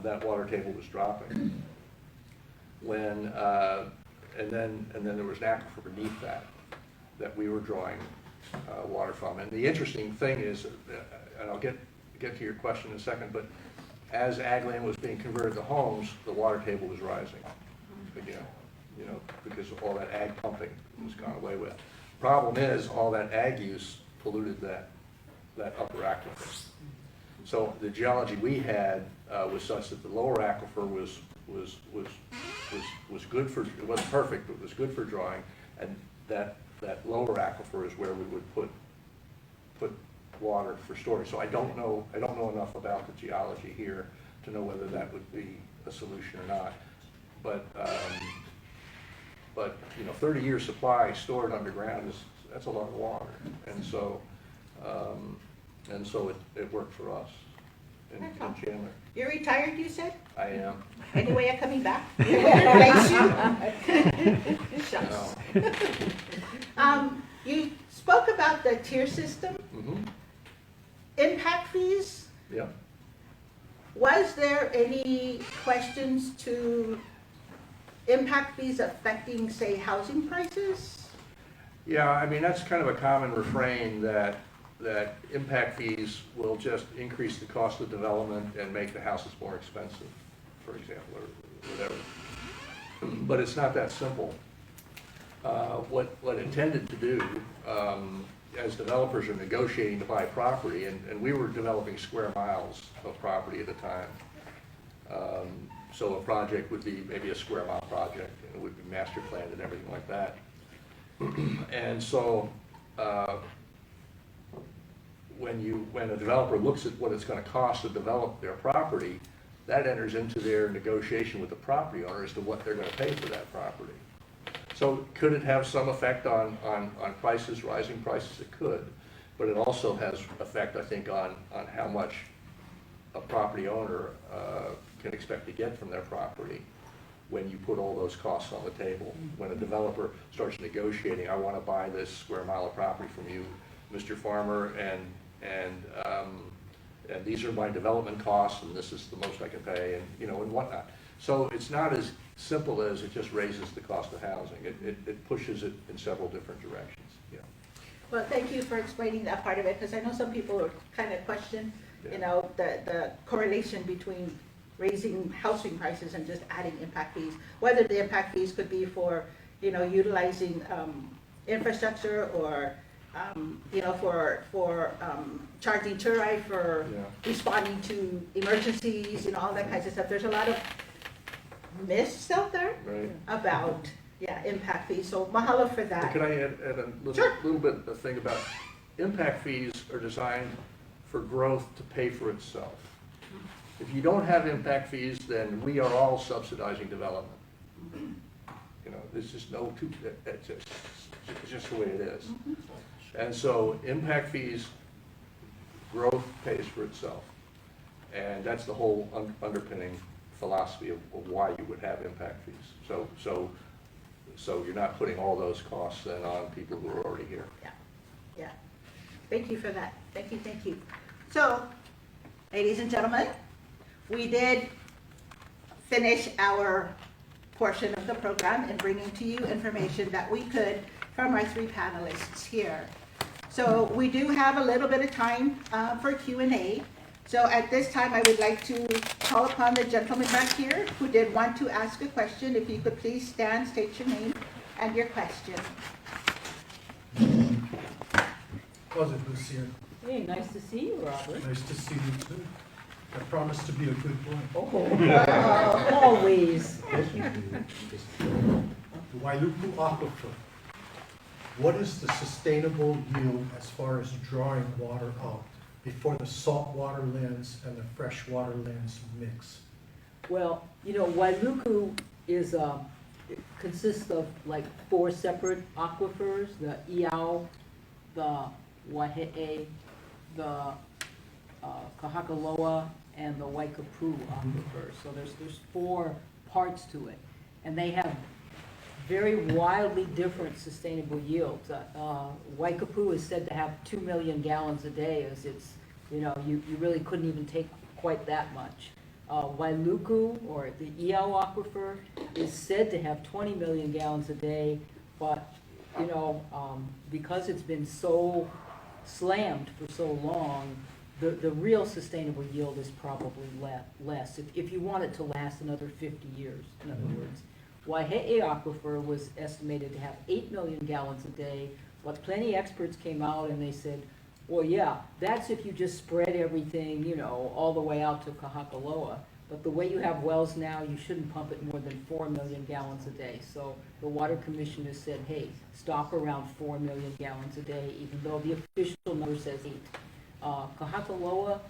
S8: that water table was dropping. And then there was an aquifer beneath that we were drawing water from. And the interesting thing is, and I'll get to your question in a second, but as ag land was being converted to homes, the water table was rising again, because all that ag pumping was gone away with. Problem is, all that ag use polluted that upper aquifer. So the geology we had was such that the lower aquifer was good for, it wasn't perfect, but it was good for drawing, and that lower aquifer is where we would put water for storage. So I don't know enough about the geology here to know whether that would be a solution or not. But 30 year supply stored underground that's a lot of water, and so it worked for us in Chandler.
S2: You're retired, you said?
S8: I am.
S2: Any way of coming back? Replace you? Shucks. You spoke about the tier system, impact fees.
S8: Yeah.
S2: Was there any questions to impact fees affecting, say, housing prices?
S8: Yeah, I mean, that's kind of a common refrain that impact fees will just increase the cost of development and make the houses more expensive. for example, or whatever. But it's not that simple. What intended to do, as developers are negotiating to buy property, and we were developing square miles of property at a time. So a project would be maybe a square mile project, and it would be master planned and everything like that. And so when a developer looks at what it's going to cost to develop their property, that enters into their negotiation with the property owner as to what they're going to pay for that property. So could it have some effect on prices, rising prices? It could, but it also has effect, I think, on how much a property owner can expect to get from their property when you put all those costs on the table. When a developer starts negotiating, I want to buy this square mile of property from you, Mr. Farmer, and these are my development costs, and this is the most I can pay, and and whatnot. So it's not as simple as it just raises the cost of housing. It pushes it in several different directions. Yeah.
S2: Well, thank you for explaining that part of it, because I know some people are kind of question, the correlation between raising housing prices and just adding impact fees. Whether the impact fees could be for, utilizing infrastructure, or for charging Turai for responding to emergencies, all that kinds of stuff. There's a lot of myths out there about impact fees. So mahalo for that.
S8: Could I add a little bit of thing about impact fees are designed for growth to pay for itself. If you don't have impact fees, then we are all subsidizing development. There's just no two. It's just the way it is. And so impact fees, growth pays for itself. And that's the whole underpinning philosophy of why you would have impact fees. So you're not putting all those costs then on people who are already here.
S2: Yeah. Thank you for that. Thank you. So, ladies and gentlemen, we did finish our portion of the program and bringing to you information that we could from our three panelists here. So we do have a little bit of time for Q&A. So at this time, I would like to call upon the gentleman back here who did want to ask a question. If you could please stand, state your name and your question.
S7: Was it Lucia?
S4: Hey, nice to see you, Robert.
S7: Nice to see you too. I promise to be a good boy.
S4: Oh, always.
S7: The Wailuku Aquifer. What is the sustainable yield as far as drawing water out before the saltwater lens and the freshwater lens mix?
S4: Well, Wailuku is it consists of like 4 separate aquifers: the Iao, the Waihe'e, the Kahakaloa, and the Waikapu aquifer. So there's 4 parts to it, and they have very wildly different sustainable yields. Waikapu is said to have 2 million gallons a day, as it's, you really couldn't even take quite that much. Wailuku, or the Iao aquifer, is said to have 20 million gallons a day, but, because it's been so slammed for so long, the real sustainable yield is probably less, if you want it to last another 50 years, in other words. Waihe'e aquifer was estimated to have 8 million gallons a day, but plenty experts came out and they said, well, yeah, that's if you just spread everything, all the way out to Kahakaloa. But the way you have wells now, you shouldn't pump it more than 4 million gallons a day. So the Water Commissioner said, hey, stop around 4 million gallons a day, even though the official number says 8. Kahakaloa,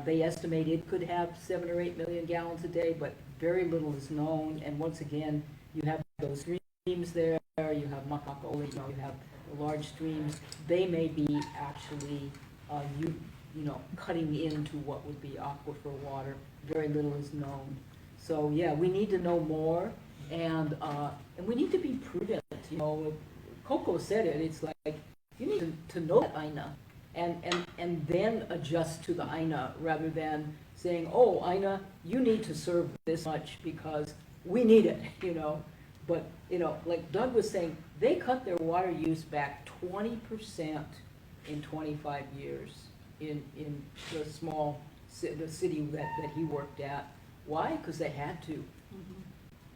S4: they estimate it could have 7 or 8 million gallons a day, but very little is known. And once again, you have those streams there, you have Makaka'ole, you have the large streams. They may be actually, cutting into what would be aquifer water. Very little is known. So yeah, we need to know more, and we need to be prudent. Coco said it. It's like you need to know that INA, and then adjust to the INA rather than saying, oh, INA, you need to serve this much because we need it, But, like Doug was saying, they cut their water use back 20% in 25 years in the city that he worked at. Why? Because they had to.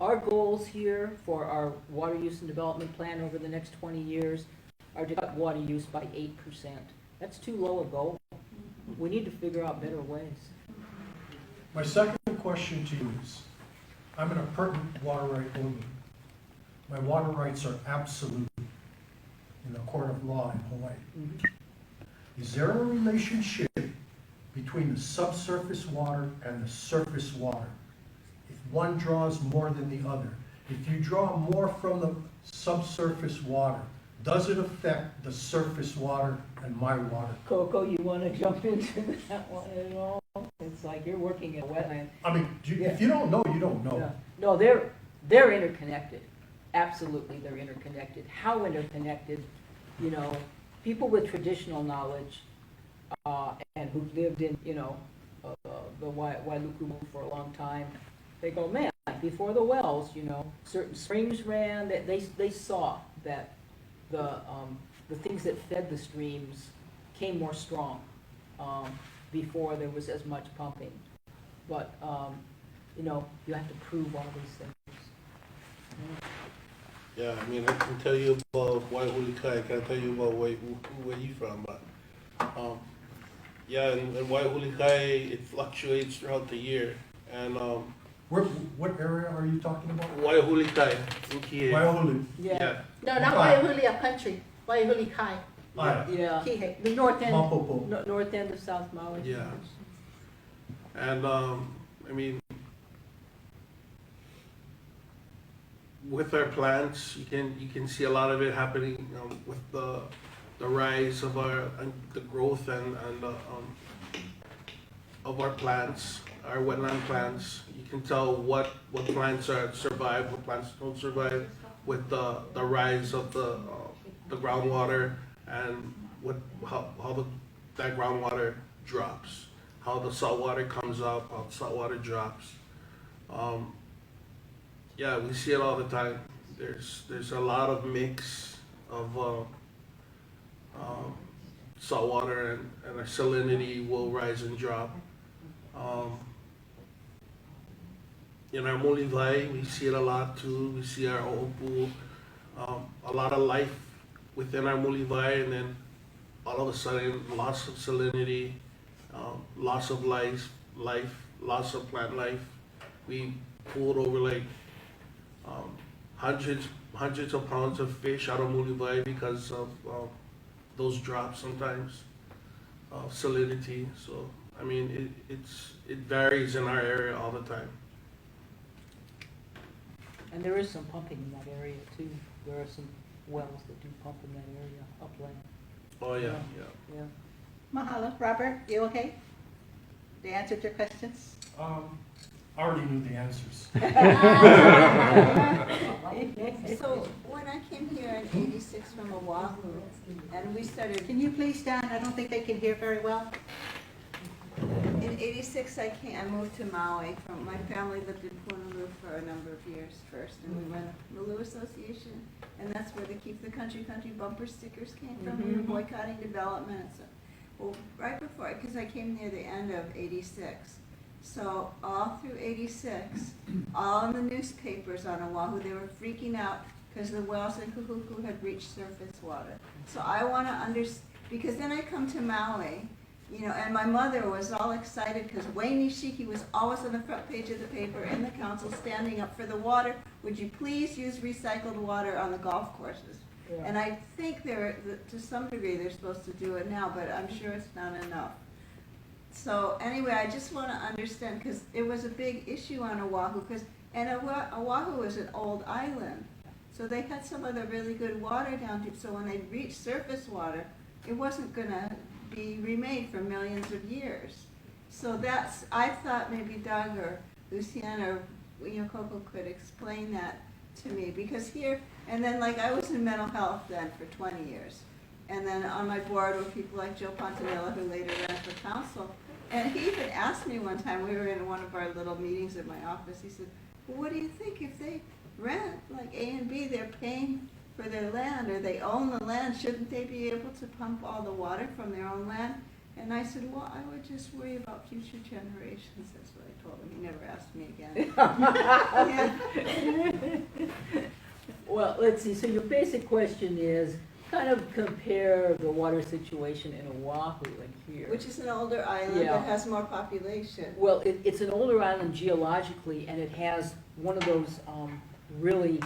S4: Our goals here for our water use and development plan over the next 20 years are to cut water use by 8%. That's too low a goal. We need to figure out better ways.
S7: My second question to you is, I'm an appurtenant water right owner. My water rights are absolute in the court of law in Hawaii. Is there a relationship between the subsurface water and the surface water? If one draws more than the other, if you draw more from the subsurface water, does it affect the surface water and my water?
S4: Coco, you want to jump into that one at all? It's like you're working in a wetland.
S7: I mean, if you don't know, you don't know.
S4: No, they're interconnected. Absolutely, they're interconnected. How interconnected? You know, people with traditional knowledge and who've lived in, you know, the Wailuku for a long time, they go, man, before the wells, you know, certain springs ran. That they saw that the things that fed the streams came more strong before there was as much pumping. But you know, you have to prove all these things.
S5: Yeah, I mean, I can tell you about Waihulikai, I can't tell you about where you from, but, yeah, in Waihulikai, it fluctuates throughout the year, and,
S7: What area are you talking about?
S5: Waihulikai, Ukihe.
S7: Waiahulu.
S5: Yeah,
S2: No, not Waihuli, a country, Waihuli Kai,
S7: Aye.
S4: Yeah,
S2: Kihei.
S4: the north end,
S7: Mapopo.
S4: north end of South Maui.
S5: yeah. And, I mean, with our plants, you can see a lot of it happening with the rise of the growth and of our plants, our wetland plants. You can tell what plants survive, what plants don't survive, with the rise of the groundwater and how that groundwater drops, how the salt water comes up, how the salt water drops. Yeah, we see it all the time. There's a lot of mix of salt water and our salinity will rise and drop. In our Molivai, we see it a lot too. We see our Opu, a lot of life within our Molivai, and then all of a sudden loss of salinity, loss of life, loss of plant life. We pulled over like hundreds of pounds of fish out of Molivai because of those drops sometimes of salinity. So I mean, it varies in our area all the time.
S4: And there is some pumping in that area too. There are some wells that do pump in that area, upland.
S5: Oh yeah, yeah.
S4: Yeah.
S2: Mahalo. Robert, you okay? They answered your questions?
S7: I already knew the answers.
S9: So when I came here in '86 from Oahu, and we started,
S2: Can you please stand? I don't think they can hear very well.
S9: in '86 I moved to Maui. My family lived in Punaluu for a number of years first, and we ran a Maloo Association, and that's where the Keep the Country bumper stickers came from. We were boycotting development. So, well, right before, because I came near the end of '86. So all through '86, all in the newspapers on Oahu, they were freaking out because the wells in Kahuku had reached surface water. So I want to understand, because then I come to Maui, you know, and my mother was all excited because Wayne Nishiki was always on the front page of the paper in the council standing up for the water. Would you please use recycled water on the golf courses?
S4: Yeah.
S9: And I think to some degree they're supposed to do it now, but I'm sure it's not enough. So anyway, I just want to understand, because it was a big issue on Oahu, and Oahu is an old island, so they had some of the really good water down deep. So when they reached surface water, it wasn't going to be remade for millions of years. So I thought maybe Doug or Luciana or Coco could explain that to me, because here, and then like I was in mental health then for 20 years. And then on my board were people like Joe Pontanilla, who later ran for council. And he even asked me one time, we were in one of our little meetings at my office, he said, well, what do you think if they rent, like A and B, they're paying for their land, or they own the land, shouldn't they be able to pump all the water from their own land? And I said, well, I would just worry about future generations. That's what I told him. He never asked me again. Yeah.
S4: Well, let's see, so your basic question is kind of compare the water situation in Oahu and here.
S9: Which is an older island
S4: Yeah.
S9: that has more population.
S4: Well, it's an older island geologically, and it has one of those really,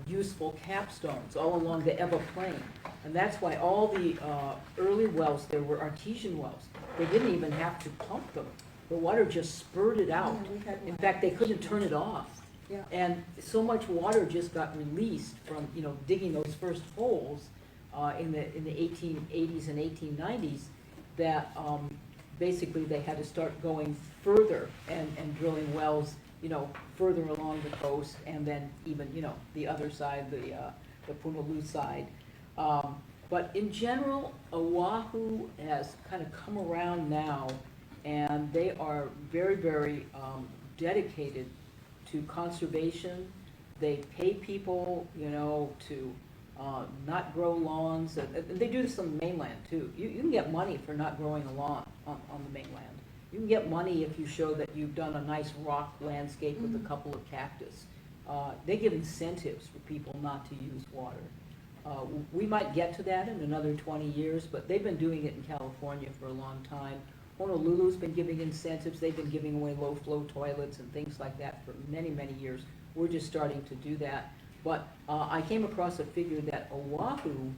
S4: useful capstones all along the Ewa Plain. And that's why all the early wells there were artesian wells. They didn't even have to pump them. The water just spurted out.
S9: Yeah, we had
S4: In
S9: one.
S4: fact, they couldn't turn it off.
S9: Yeah.
S4: And so much water just got released from, digging those first holes in the 1880s and 1890s that basically they had to start going further and drilling wells, further along the coast and then even, the other side, the Punaluu side. But in general, Oahu has kind of come around now, and they are very, very dedicated to conservation. They pay people, to not grow lawns. They do this on the mainland too. You can get money for not growing a lawn on the mainland. You can get money if you show that you've done a nice rock landscape with a couple of cactus. They give incentives for people not to use water. We might get to that in another 20 years, but they've been doing it in California for a long time. Honolulu's been giving incentives. They've been giving away low-flow toilets and things like that for many, many years. We're just starting to do that. But I came across a figure that Oahu,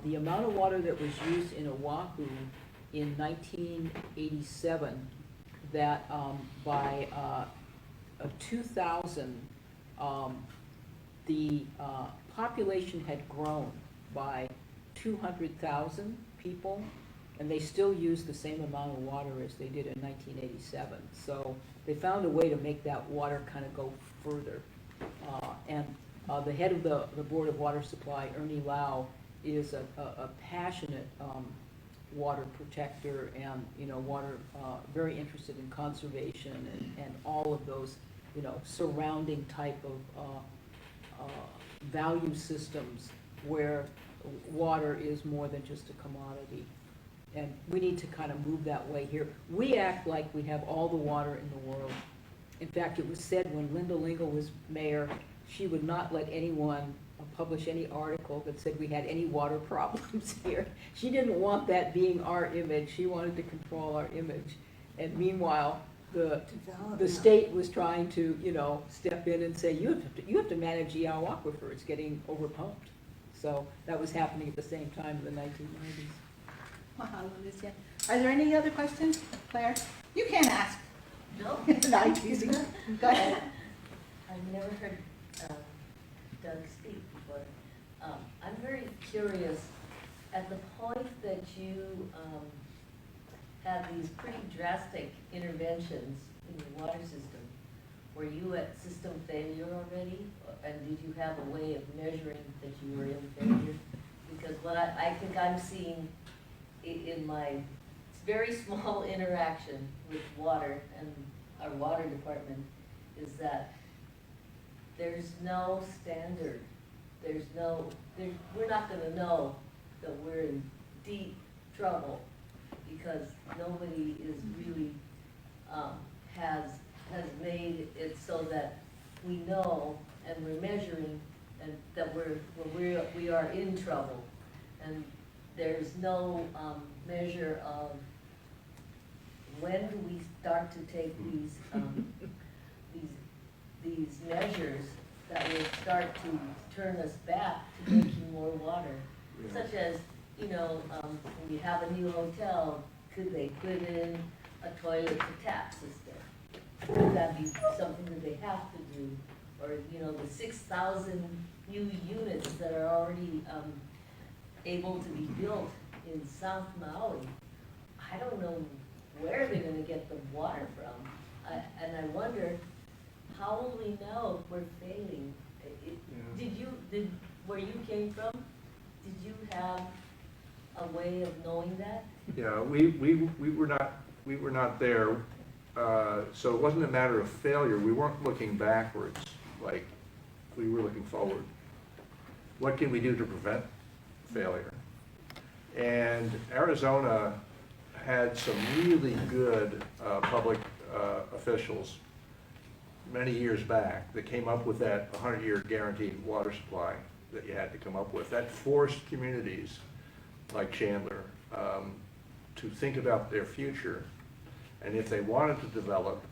S4: the amount of water that was used in Oahu in 1987, that by 2000, the population had grown by 200,000 people, and they still use the same amount of water as they did in 1987. So they found a way to make that water kind of go further. The head of the Board of Water Supply, Ernie Lau, is a passionate water protector and, water, very interested in conservation and all of those, surrounding type of value systems where water is more than just a commodity. And we need to kind of move that way here. We act like we have all the water in the world. In fact, it was said when Linda Lingle was mayor, she would not let anyone publish any article that said we had any water problems here. She didn't want that being our image. She wanted to control our image. And meanwhile, the state was trying to, step in and say, you have to manage the aquifer. It's getting overpumped. So that was happening at the same time in the 1990s.
S2: Mahalo, Lucia. Are there any other questions, Claire? You can ask.
S1: No.
S2: No, I'm teasing. Go ahead.
S1: I've never heard Doug speak before. I'm very curious, at the point that you had these pretty drastic interventions in the water system, were you at system failure already? And did you have a way of measuring that you were in failure? Because what I think I'm seeing in my very small interaction with water and our water department is that there's no standard. We're not gonna know that we're in deep trouble because nobody is really, has made it so that we know and we're measuring and that we are in trouble. And there's no measure of when do we start to take these measures that will start to turn us back to making more water, such as, when you have a new hotel, could they put in a toilet to tap system? Would that be something that they have to do? Or, the 6,000 new units that are already able to be built in South Maui, I don't know where they're gonna get the water from. And I wonder, how will we know if we're failing? Where you came from, did you have a way of knowing that?
S8: Yeah, we were not there, so it wasn't a matter of failure. We weren't looking backwards, like, we were looking forward. What can we do to prevent failure? And Arizona had some really good public officials many years back that came up with that 100-year guaranteed water supply that you had to come up with. That forced communities like Chandler to think about their future, and if they wanted to develop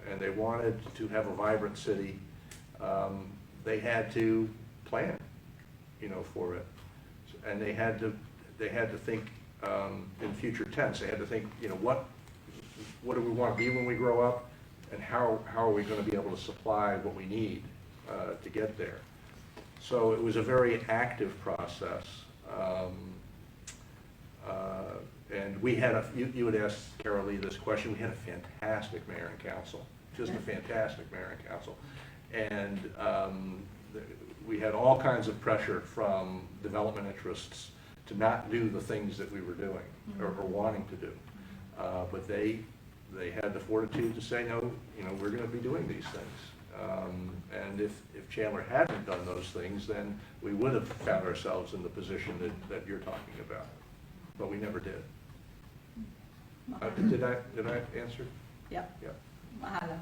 S8: and they wanted to have a vibrant city, they had to plan, for it, and they had to think in future tense. They had to think, what do we want to be when we grow up, and how are we going to be able to supply what we need to get there. So it was a very active process. And we had you had asked Carol Lee this question. We had a fantastic mayor and council, just a fantastic mayor and council. And we had all kinds of pressure from development interests to not do the things that we were doing or wanting to do. But they had the fortitude to say, no, we're going to be doing these things. And if Chandler hadn't done those things, then we would have found ourselves in the position that you're talking about. But we never did. Did I answer?
S2: Yep.
S8: Yep.
S2: Mahalo.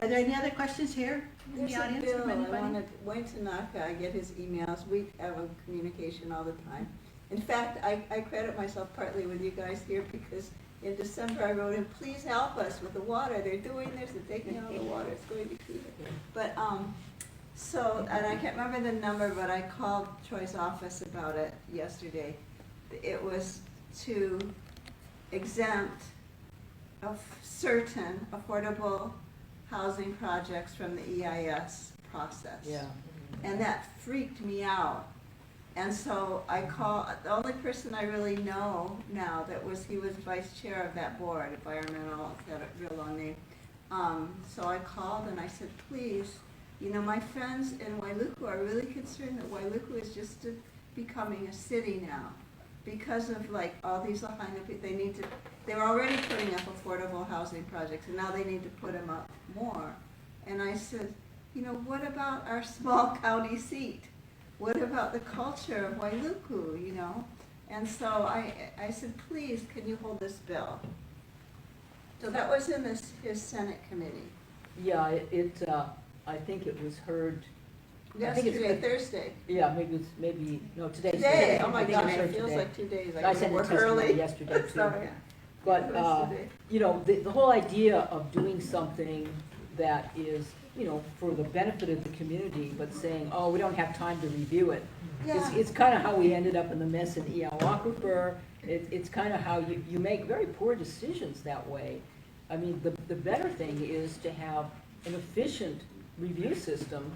S2: Are there any other questions here in
S9: There's
S2: the
S9: a
S2: audience
S9: bill,
S2: from
S9: I
S2: anybody?
S9: wanted, Wayne Tanaka, I get his emails, we have a communication all the time. In fact, I credit myself partly with you guys here because in December I wrote him, please help us with the water, they're doing this, they're taking all the water, it's going to keep it. But, so, and I can't remember the number, but I called Troy's office about it yesterday. It was to exempt of certain affordable housing projects from the EIS process.
S4: Yeah.
S9: And that freaked me out. And so I called, the only person I really know now he was vice chair of that board, environmental, it's got a real long name. So I called and I said, please, my friends in Wailuku are really concerned that Wailuku is just becoming a city now. Because of like all these Lahaina people, they were already putting up affordable housing projects and now they need to put them up more. And I said, what about our small county seat? What about the culture of Wailuku, And so I said, please, can you hold this bill? So that was in his Senate committee.
S4: Yeah, I think it was heard, I think it's
S9: Yesterday,
S4: good.
S9: Thursday.
S4: yeah, no, today's.
S9: Today, oh my
S4: I think
S9: gosh,
S4: was
S9: it
S4: heard
S9: feels
S4: today.
S9: like 2 days.
S4: I
S9: I
S4: sent it
S9: work
S4: to somebody
S9: early.
S4: yesterday too.
S9: Sorry.
S4: But,
S9: It was today.
S4: the whole idea of doing something that is, for the benefit of the community, but saying, oh, we don't have time to review it.
S9: Yeah.
S4: It's kind of how we ended up in the mess in Iawakupur. It's kind of how you make very poor decisions that way. I mean, the better thing is to have an efficient review system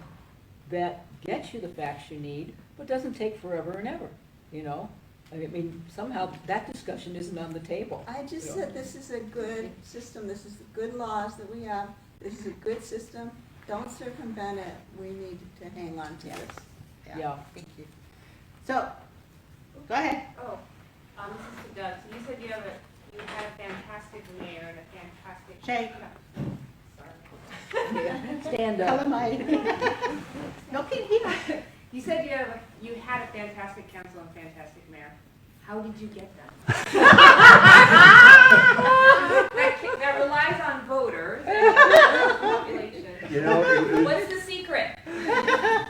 S4: that gets you the facts you need, but doesn't take forever and ever, I mean, somehow that discussion isn't on the table.
S9: I just said this is a good system, this is good laws that we have, this is a good system, don't circumvent it, we need to hang on to this.
S4: Yeah.
S2: Thank you. So, go ahead.
S10: Oh, this is to Doug. So you said you had a fantastic mayor and a fantastic.
S2: Shay.
S10: Sorry.
S4: Stand up.
S2: Calamine. No, can he?
S10: You said you had a fantastic council and fantastic mayor. How did you get them? that relies on voters and population. What's the secret?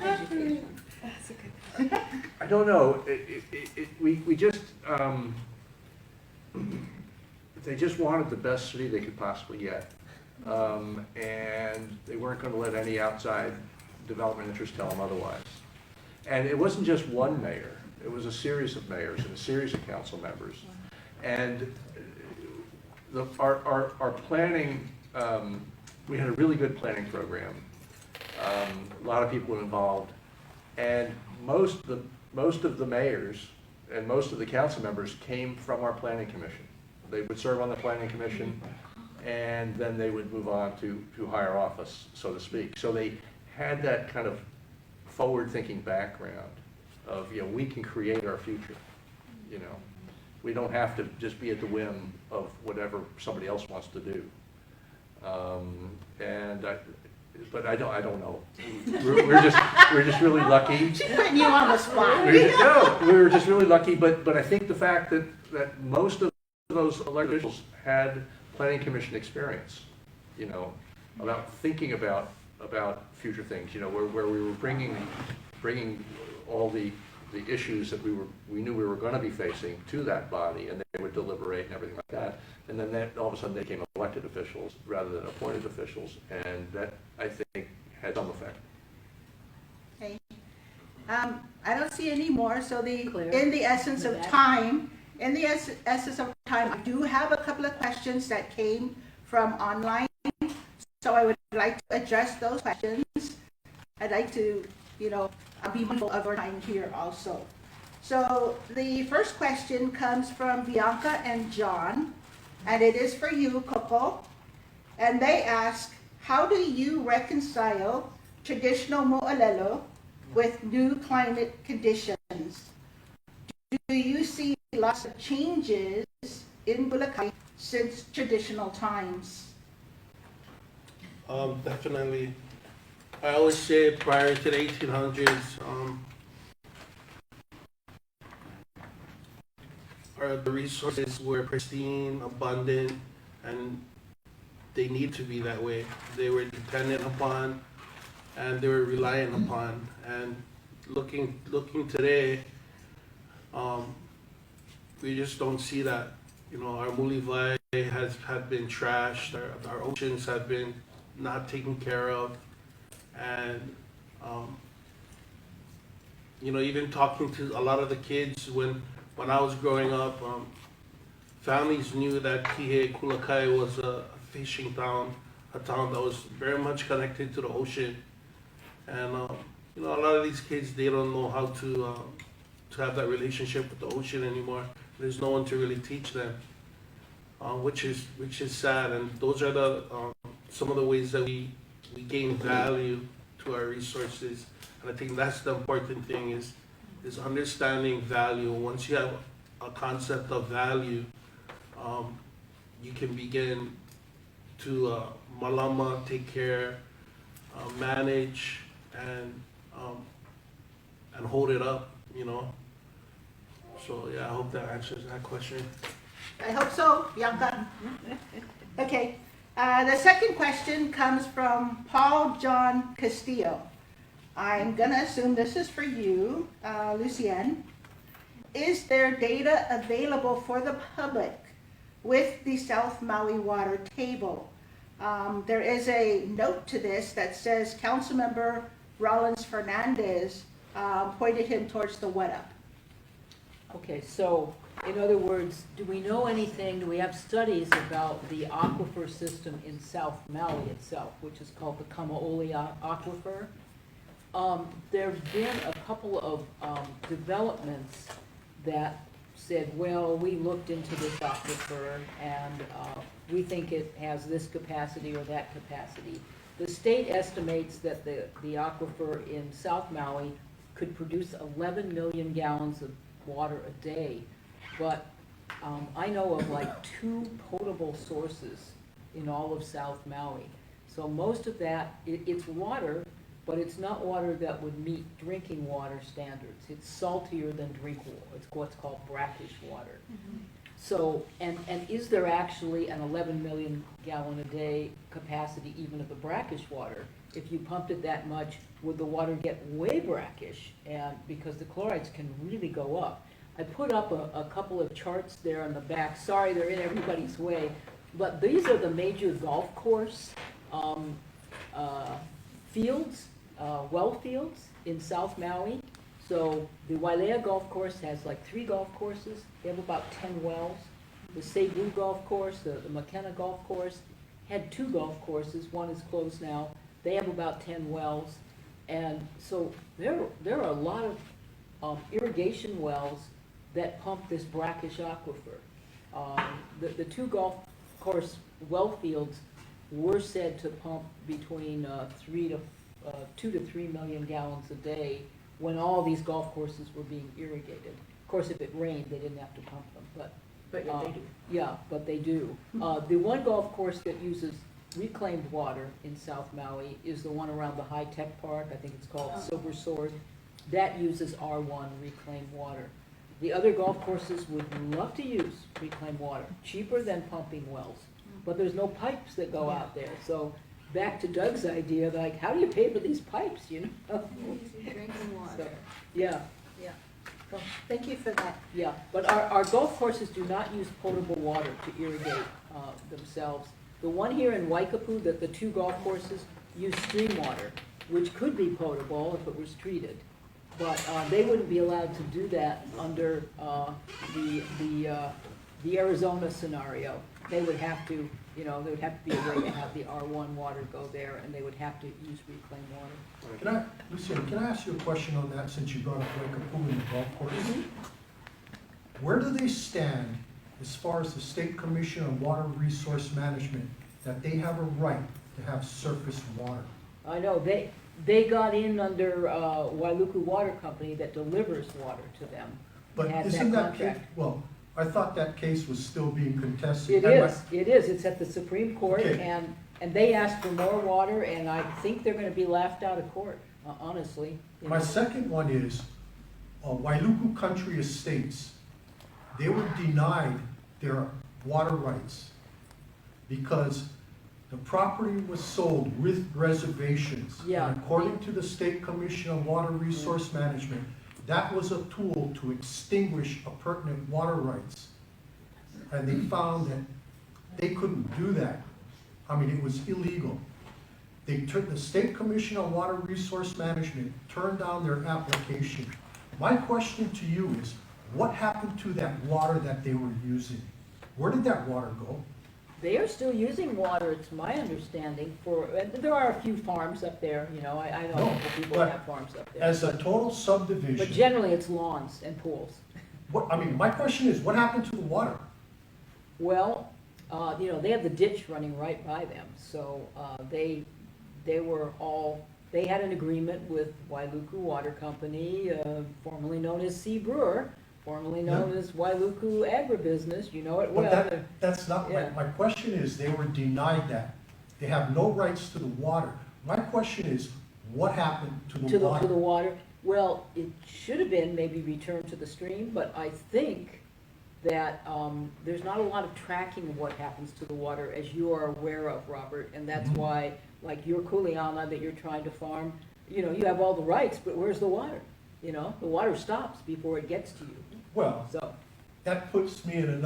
S9: Education.
S8: I don't know. We just, they just wanted the best city they could possibly get. And they weren't going to let any outside development interest tell them otherwise. And it wasn't just one mayor. It was a series of mayors and a series of council members. And our planning, we had a really good planning program. A lot of people involved. And most of the mayors and most of the council members came from our planning commission. They would serve on the planning commission, and then they would move on to higher office, so to speak. So they had that kind of forward-thinking background of, we can create our future, We don't have to just be at the whim of whatever somebody else wants to do. But I don't know. We're just really lucky.
S2: She's putting you on the spot.
S8: We were just really lucky. But I think the fact that most of those elected officials had planning commission experience, you know, about thinking about future things, you know, where we were bringing all the issues that we knew we were going to be facing to that body, and they would deliberate and everything like that. And then all of a sudden they became elected officials rather than appointed officials, and that, I think, had some effect.
S2: Okay. I don't see any more, so
S4: Claire?
S2: in the essence
S4: In
S2: of
S4: the back?
S2: time, I do have a couple of questions that came from online, so I would like to address those questions. I'd like to, you know, be mindful of our time here also. So the first question comes from Bianca and John, and it is for you, Coco. And they ask, how do you reconcile traditional mo'olelo with new climate conditions? Do you see lots of changes in Bulacan since traditional times?
S5: Definitely. I always say prior to the 1800s, the resources were pristine, abundant, and they need to be that way. They were dependent upon, and they were reliant upon. And looking today, we just don't see that. You know, our mulivai had been trashed. Our oceans have been not taken care of, and you know, even talking to a lot of the kids when I was growing up, families knew that Kihei Kulakai was a fishing town, a town that was very much connected to the ocean. And you know, a lot of these kids, they don't know how to have that relationship with the ocean anymore. There's no one to really teach them, which is sad. And those are the some of the ways that we gain value to our resources. And I think that's the important thing is understanding value. Once you have a concept of value, you can begin to malama, take care, manage, and hold it up, you know. So yeah, I hope that answers that question.
S2: I hope so, Bianca. Okay. The second question comes from Paul John Castillo. I'm going to assume this is for you, Lucienne. Is there data available for the public with the South Maui water table? There is a note to this that says Councilmember Rollins Fernandez pointed him towards the what up.
S4: Okay, so in other words, do we know anything, do we have studies about the aquifer system in South Maui itself, which is called the Kamaoli Aquifer? There have been a couple of developments that said, well, we looked into this aquifer and we think it has this capacity or that capacity. The state estimates that the aquifer in South Maui could produce 11 million gallons of water a day, but I know of like 2 potable sources in all of South Maui. So most of that, it's water, but it's not water that would meet drinking water standards. It's saltier than drink water. It's what's called brackish water. Mm-hmm. So, and is there actually an 11 million gallon a day capacity even of the brackish water? If you pumped it that much, would the water get way brackish? And because the chlorides can really go up. I put up a couple of charts there on the back. Sorry, they're in everybody's way. But these are the major golf course fields, well fields in South Maui. So the Wailea Golf Course has like 3 golf courses. They have about 10 wells. The Cebu Golf Course, the McKenna Golf Course, had 2 golf courses. One is closed now. They have about 10 wells. And so there are a lot of irrigation wells that pump this brackish aquifer. The 2 golf course well fields were said to pump between 2 to 3 million gallons a day when all these golf courses were being irrigated. Of course, if it rained, they didn't have to pump them, but yeah, they do.
S2: Mm-hmm.
S4: But they do. The one golf course that uses reclaimed water in South Maui is the one around the high-tech park. I think it's called Silver Sword. That uses R1 reclaimed water. The other golf courses would love to use reclaimed water, cheaper than pumping wells. But there's no pipes that go out there, so back to Doug's idea, like, how do you pay for these pipes, you know?
S9: Drinking water.
S4: So, yeah,
S2: So, thank you for that.
S4: yeah, but our golf courses do not use potable water to irrigate themselves. The one here in Waikapu, the two golf courses use stream water, which could be potable if it was treated. But they wouldn't be allowed to do that under the Arizona scenario. They would have to, there would have to be a way to have the R1 water go there, and they would have to use reclaimed water.
S7: Lucian, can I ask you a question on that, since you brought up Waikapu and the golf course? Where do they stand as far as the State Commission on Water Resource Management, that they have a right to have surface water?
S4: I know, they got in under Wailuku Water Company that delivers water to them.
S7: But
S4: They had
S7: isn't that case,
S4: contract.
S7: well, I thought that case was still being contested.
S4: It is, it's at the Supreme Court,
S7: Okay.
S4: and they asked for more water, and I think they're gonna be laughed out of court, honestly. you
S7: My
S4: know.
S7: second one is, Wailuku Country Estates, they were denied their water rights because the property was sold with reservations.
S4: Yeah.
S7: And according to the State Commission on Water Resource Management, that was a tool to extinguish appurtenant water rights. And they found that they couldn't do that. I mean, it was illegal. The State Commission on Water Resource Management turned down their application. My question to you is, what happened to that water that they were using? Where did that water go?
S4: They are still using water, it's my understanding, and there are a few farms up there, I know a
S7: No,
S4: couple people
S7: but
S4: have farms up there.
S7: As a total
S4: But
S7: subdivision,
S4: generally, it's lawns and pools.
S7: my question is, what happened to the water?
S4: Well, they have the ditch running right by them, so they had an agreement with Wailuku Water Company, formerly known as Sea Brewer, formerly known as Wailuku Agribusiness, you know it well.
S7: But that's not,
S4: Yeah.
S7: my question is, they were denied that. They have no rights to the water. My question is, what happened to the
S4: To the
S7: water?
S4: water, well, it should have been maybe returned to the stream, but I think that there's not a lot of tracking of what happens to the water, as you are aware of, Robert, and that's
S7: Mhm.
S4: why, like your kuleana that you're trying to farm, you have all the rights, but where's the water? The water stops before it gets to you,
S7: Well,
S4: so,
S7: that puts me in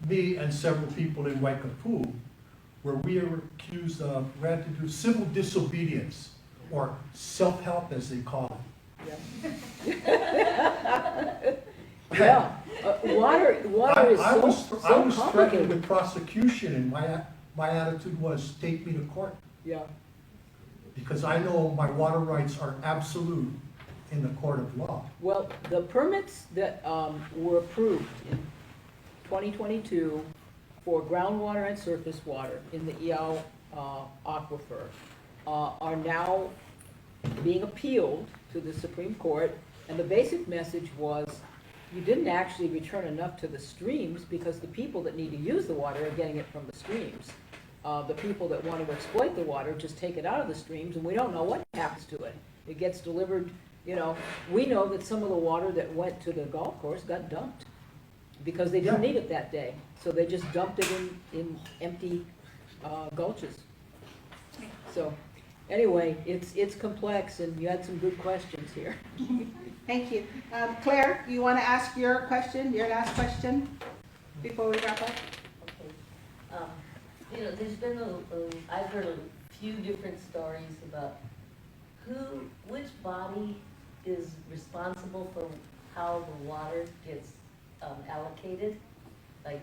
S7: me and several people in Waikapu, where we are accused of, we had to do civil disobedience, or self-help as they call it.
S4: yeah. Yeah, water is
S7: I was
S4: so
S7: threatened
S4: complicated.
S7: with prosecution, and my attitude was, take me to court,
S4: Yeah,
S7: because I know my water rights are absolute in the court of law.
S4: well, the permits that were approved in 2022 for groundwater and surface water in the Iao aquifer are now being appealed to the Supreme Court, and the basic message was, you didn't actually return enough to the streams because the people that need to use the water are getting it from the streams. The people that want to exploit the water just take it out of the streams, and we don't know what happens to it. It gets delivered, we know that some of the water that went to the golf course got dumped because they didn't
S7: Yeah.
S4: need it that day. So they just dumped it in empty gulches. So, anyway, it's complex, and you had some good questions here.
S2: Thank you. Claire, you want to ask your question, your last question, before we wrap up?
S1: Okay. There's been I've heard a few different stories about which body is responsible for how the water gets allocated. Like,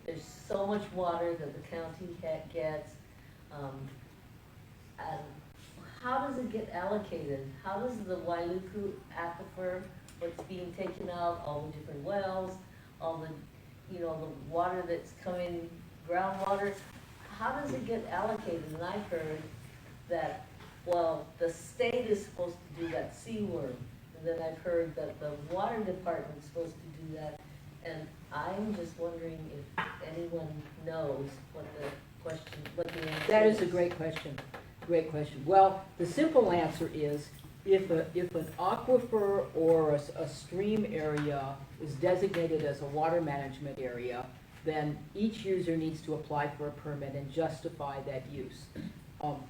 S1: there's so much water that the county gets, and how does it get allocated? How does the Wailuku aquifer, what's being taken out, all the different wells, all the, the water that's coming, groundwater, how does it get allocated? And I've heard that, well, the state is supposed to do that seaward, and then I've heard that the water department's supposed to do that, and I'm just wondering if anyone knows what the answer is.
S4: That is a great question. Great question. Well, the simple answer is if an aquifer or a stream area is designated as a water management area, then each user needs to apply for a permit and justify that use.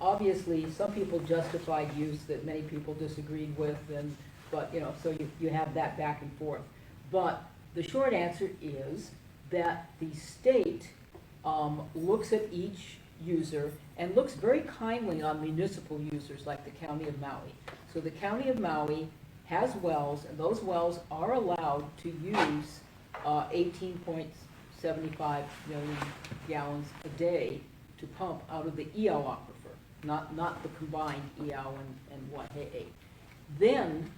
S4: Obviously, some people justified use that many people disagreed with, but so you have that back and forth. But the short answer is that the state looks at each user and looks very kindly on municipal users like the County of Maui. So the County of Maui has wells, and those wells are allowed to use 18.75 million gallons a day to pump out of the Iau aquifer, not the combined Iau and Waihe'e. Then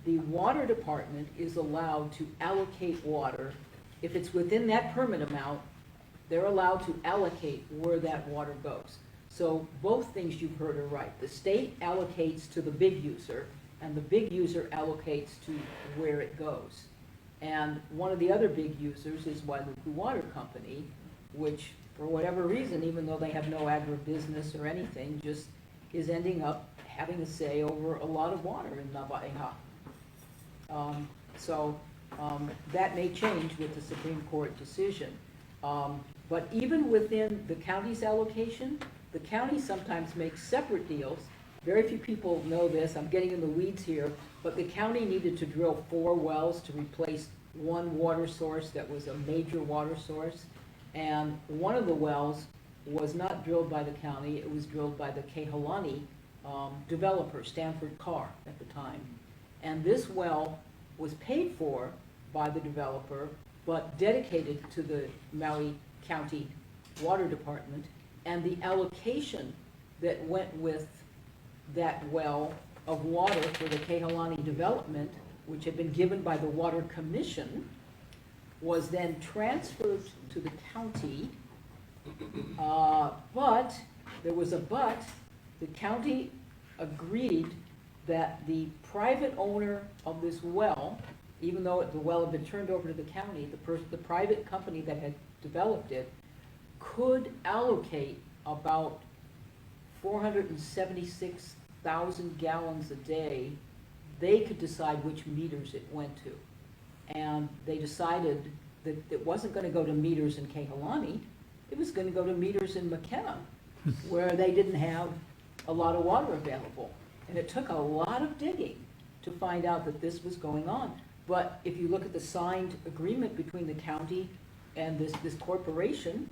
S4: the water department is allowed to allocate water. If it's within that permit amount, they're allowed to allocate where that water goes. So both things you've heard are right. The state allocates to the big user, and the big user allocates to where it goes. And one of the other big users is Wailuku Water Company, which, for whatever reason, even though they have no agribusiness or anything, just is ending up having a say over a lot of water in Nawaiha. That may change with the Supreme Court decision. But even within the county's allocation, the county sometimes makes separate deals. Very few people know this, I'm getting in the weeds here, but the county needed to drill 4 wells to replace one water source that was a major water source. And one of the wells was not drilled by the county, it was drilled by the Kehalani developer, Stanford Carr, at the time. And this well was paid for by the developer, but dedicated to the Maui County Water Department, and the allocation that went with that well of water for the Kehalani development, which had been given by the Water Commission, was then transferred to the county. But, there was a but, the county agreed that the private owner of this well, even though the well had been turned over to the county, the private company that had developed it could allocate about 476,000 gallons a day. They could decide which meters it went to. And they decided that it wasn't going to go to meters in Kehalani, it was going to go to meters in McKenna, where they didn't have a lot of water available. And it took a lot of digging to find out that this was going on. But if you look at the signed agreement between the county and this corporation,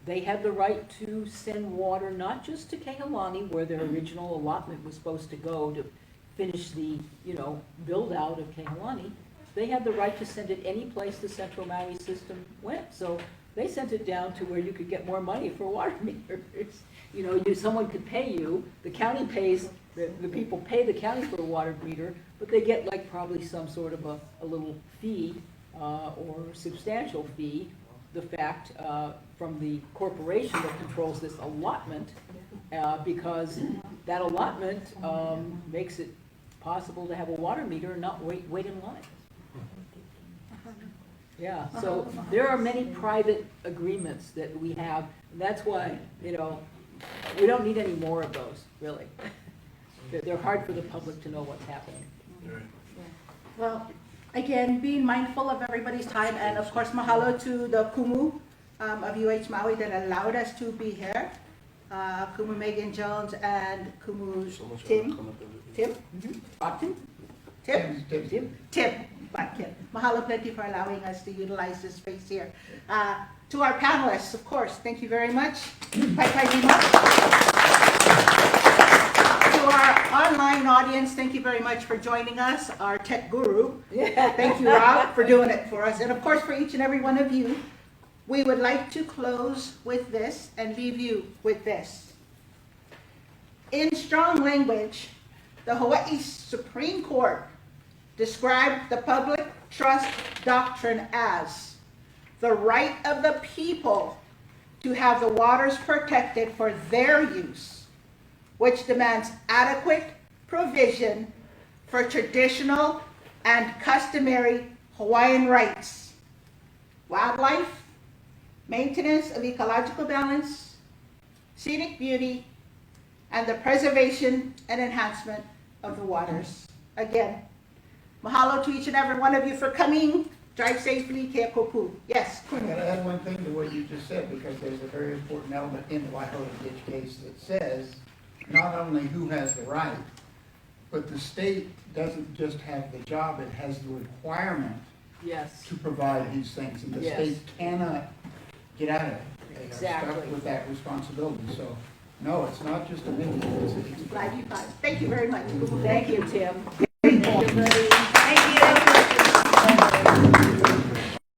S4: they had the right to send water not just to Kehalani, where their original allotment was supposed to go to finish the, build out of Kehalani. They had the right to send it any place the Central Maui system went. So they sent it down to where you could get more money for water meters. Someone could pay you, the county pays, the people pay the county for a water meter, but they get like probably some sort of a little fee or substantial fee, the fact from the corporation that controls this allotment, because that allotment makes it possible to have a water meter and not wait in line. Yeah, so there are many private agreements that we have, and that's why, we don't need any more of those, really. They're hard for the public to know what's happening.
S2: Well, again, being mindful of everybody's time, and of course, mahalo to the kumu of UH Maui that allowed us to be here. Kumu Megan Jones and Kumu Tim. Mahalo plenty for allowing us to utilize this space here. To our panelists, of course, thank you very much. Pai pai lima. To our online audience, thank you very much for joining us, our tech guru. Thank you, Rob, for doing it for us. And of course, for each and every one of you, we would like to close with this and leave you with this. In strong language, the Hawaii Supreme Court described the public trust doctrine as the right of the people to have the waters protected for their use, which demands adequate provision for traditional and customary Hawaiian rights, wildlife, maintenance of ecological balance, scenic beauty, and the preservation and enhancement of the waters. Again, mahalo to each and every one of you for coming. Drive safely, Kea kopu. Yes,
S11: I'm going to add one thing to what you just said, because there's a very important element in the Waiho Ditch case that says not only who has the right, but the state doesn't just have the job, it has the requirement
S4: Yes,
S11: to provide these things, and the
S4: Yes.
S11: state cannot get out of it. They are
S4: Exactly.
S11: stuck with that responsibility, so, no, it's not just a minute, it's
S2: glad you guys. Thank you very much.
S4: thank you, Tim.
S2: Thank you, buddy.